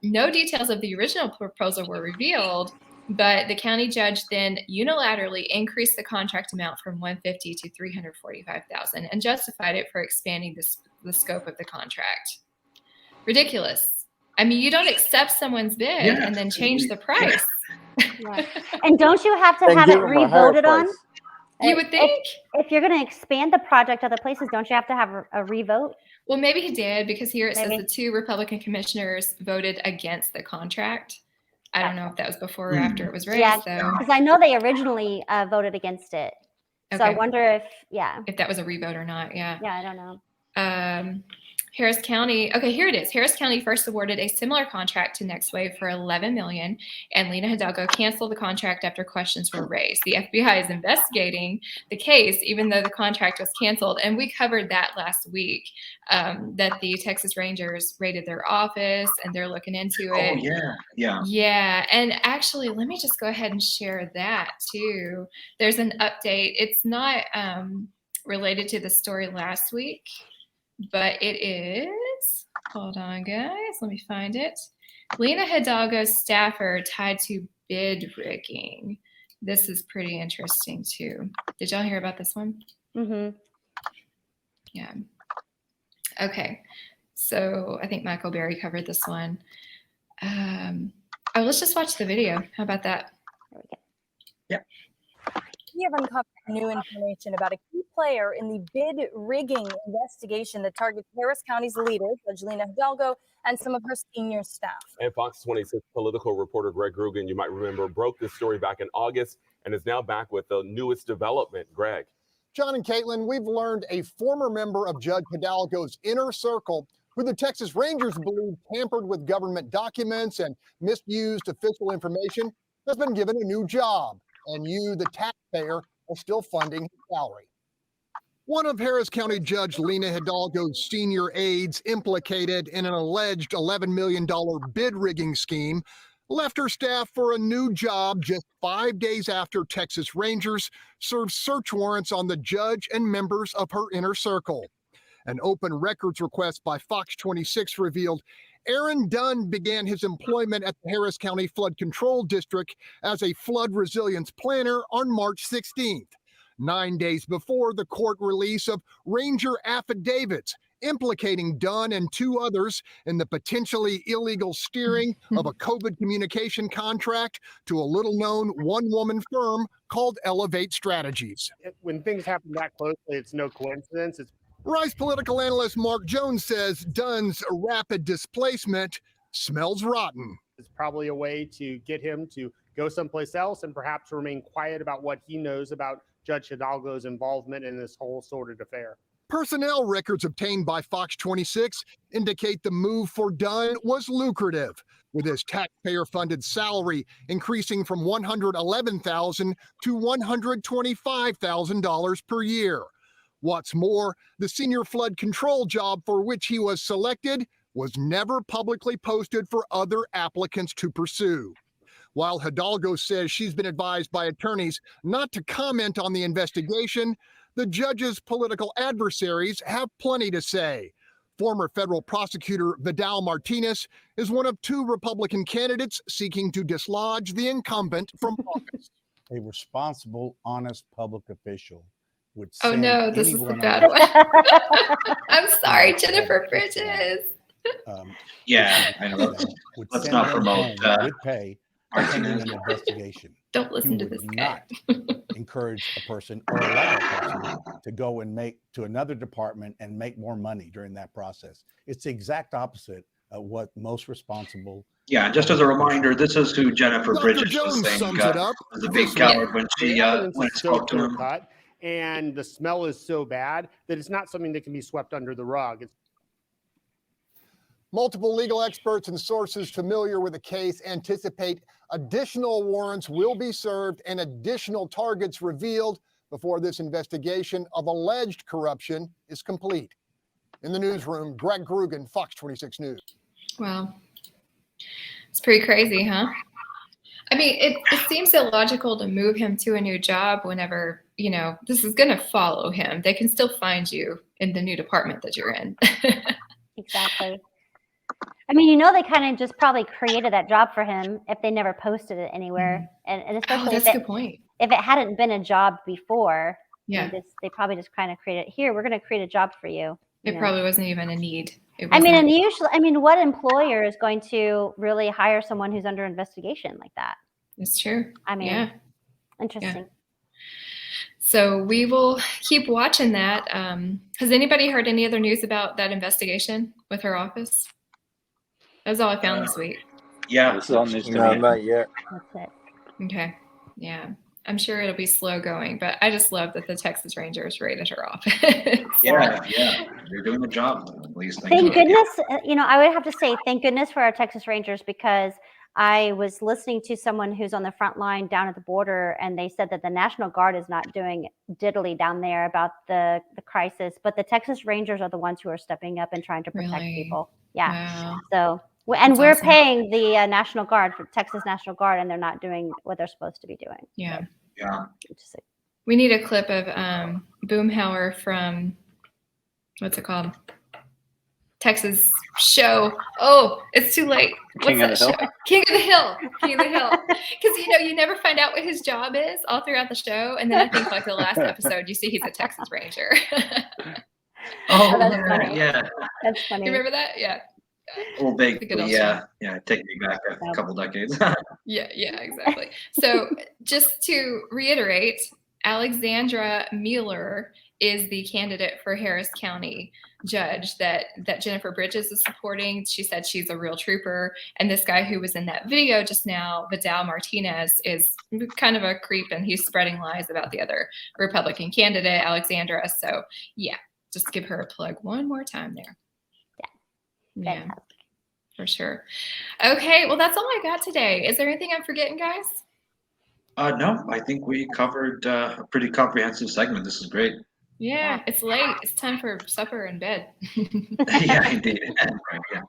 No details of the original proposal were revealed, but the county judge then unilaterally increased the contract amount from $150,000 to $345,000 and justified it for expanding the scope of the contract. Ridiculous. I mean, you don't accept someone's bid and then change the price. Right. And don't you have to have it re-voted on? You would think. If you're going to expand the project other places, don't you have to have a revote? Well, maybe he did, because here it says the 2 Republican commissioners voted against the contract. I don't know if that was before or after it was raised. Yeah, because I know they originally voted against it. So I wonder if that was a revote or not. Yeah, I don't know. Harris County. Okay, here it is. Harris County first awarded a similar contract to Next Wave for $11 million, and Lina Hidalgo canceled the contract after questions were raised. The FBI is investigating the case, even though the contract was canceled. And we covered that last week, that the Texas Rangers raided their office and they're looking into it. Oh, yeah. Yeah. And actually, let me just go ahead and share that too. There's an update. It's not related to the story last week, but it is, hold on guys, let me find it. Lina Hidalgo's staffer tied to bid rigging. This is pretty interesting too. Did y'all hear about this one? Mm-hmm. Yeah. Okay. So I think Michael Berry covered this one. Let's just watch the video. How about that? There we go. Yeah. We have uncovered new information about a key player in the bid rigging investigation that targets Harris County's leader, Judge Lina Hidalgo, and some of her senior staff. And Fox 26 political reporter Greg Rugen, you might remember, broke this story back in August and is now back with the newest development. Greg. John and Caitlin, we've learned a former member of Judge Hidalgo's inner circle, who the Texas Rangers believe tampered with government documents and misused official information, has been given a new job, and you, the taxpayer, are still funding his salary. One of Harris County Judge Lina Hidalgo's senior aides implicated in an alleged $11 million bid rigging scheme left her staff for a new job just 5 days after Texas Rangers served search warrants on the judge and members of her inner circle. An open records request by Fox 26 revealed Aaron Dunn began his employment at the Harris County Flood Control District as a flood resilience planner on March 16th. 9 days before the court release of Ranger affidavits implicating Dunn and 2 others in the potentially illegal steering of a COVID communication contract to a little-known one-woman firm called Elevate Strategies. When things happen that closely, it's no coincidence. Rice political analyst Mark Jones says Dunn's rapid displacement smells rotten. It's probably a way to get him to go someplace else and perhaps remain quiet about what he knows about Judge Hidalgo's involvement in this whole sordid affair. Personnel records obtained by Fox 26 indicate the move for Dunn was lucrative, with his taxpayer-funded salary increasing from $111,000 to $125,000 per year. What's more, the senior flood control job for which he was selected was never publicly posted for other applicants to pursue. While Hidalgo says she's been advised by attorneys not to comment on the investigation, the judge's political adversaries have plenty to say. Former federal prosecutor Vidal Martinez is one of 2 Republican candidates seeking to dislodge the incumbent from office. A responsible, honest public official would Oh send no, this is the anyone bad on- one. I'm sorry, Jennifer Bridges. Yeah, I know. would Let's send not them promote home with pay pending an investigation. Don't listen You to would this guy. not encourage a person or allow a person to go and make to another department and make more money during that process. It's the exact opposite of what most responsible. Yeah, just as a reminder, this is who Jennifer Dr. Bridges Jones was saying sums it up. was a big coward when she The evidence when is it so spoke to him. clear-cut, and the smell is so bad that it's not something that can be swept under the rug. Multiple legal experts and sources familiar with the case anticipate additional warrants will be served and additional targets revealed before this investigation of alleged corruption is complete. In the newsroom, Greg Grugan, Fox 26 News. Wow. It's pretty crazy, huh? I mean, it seems illogical to move him to a new job whenever, you know, this is going to follow him. They can still find you in the new department that you're in. Exactly. I mean, you know, they kind of just probably created that job for him if they never posted it anywhere. And especially that's a good point. If it hadn't been a job before, Yeah, they probably just kind of created, here, we're going to create a job for you. it probably wasn't even a need. I mean, and usually, I mean, what employer is going to really hire someone who's under investigation like that? It's true. I mean, yeah. Interesting. Yeah. So we will keep watching that. Has anybody heard any other news about that investigation with her office? That was all I found this week. Yeah, this is all news to No, me. not yet. That's it. Okay. Yeah. I'm sure it'll be slow going, but I just love that the Texas Rangers raided her office. Yeah, you're doing the job. At least Thank goodness, you know, I would have to say thank goodness for our Texas Rangers, because I was listening to someone who's on the front line down at the border, and they said that the National Guard is not doing diddly down there about the crisis, but the Texas Rangers are the ones who are stepping up and trying to protect people. Yeah. Wow. So, and That's we're awesome. paying the National Guard, for Texas National Guard, and they're not doing what they're supposed to be doing. Yeah. Yeah. We need a clip of Boomhauer from, what's it called? Texas show. Oh, it's too late. King of the Hill? King of the Hill. King of the Hill. Because, you know, you never find out what his job is all throughout the show. And then I think like the last episode, you see he's a Texas Ranger. Oh, that's funny. yeah. That's funny. You remember that? Yeah. Old big, The good old yeah. Take me back a couple decades. Yeah, exactly. So just to reiterate, Alexandra Mueller is the candidate for Harris County judge that Jennifer Bridges is supporting. She said she's a real trooper. And this guy who was in that video just now, Vidal Martinez, is kind of a creep, and he's spreading lies about the other Republican candidate, Alexandra. So yeah, just give her a plug one more time there. Yeah, for sure. Okay, well, that's all I got today. Is there anything I'm forgetting, guys? No, I think we covered a pretty comprehensive segment. This is great. Yeah, it's late. It's time for supper and bed. Yeah, indeed. Yeah.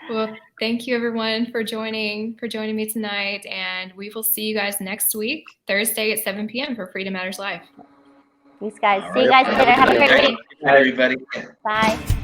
Well, thank you everyone for joining me tonight, and we will see you guys next week, Thursday at 7 p.m. for Freedom Matters Live. Thanks, guys. See you guys later. Have a great week. Bye, everybody. Bye.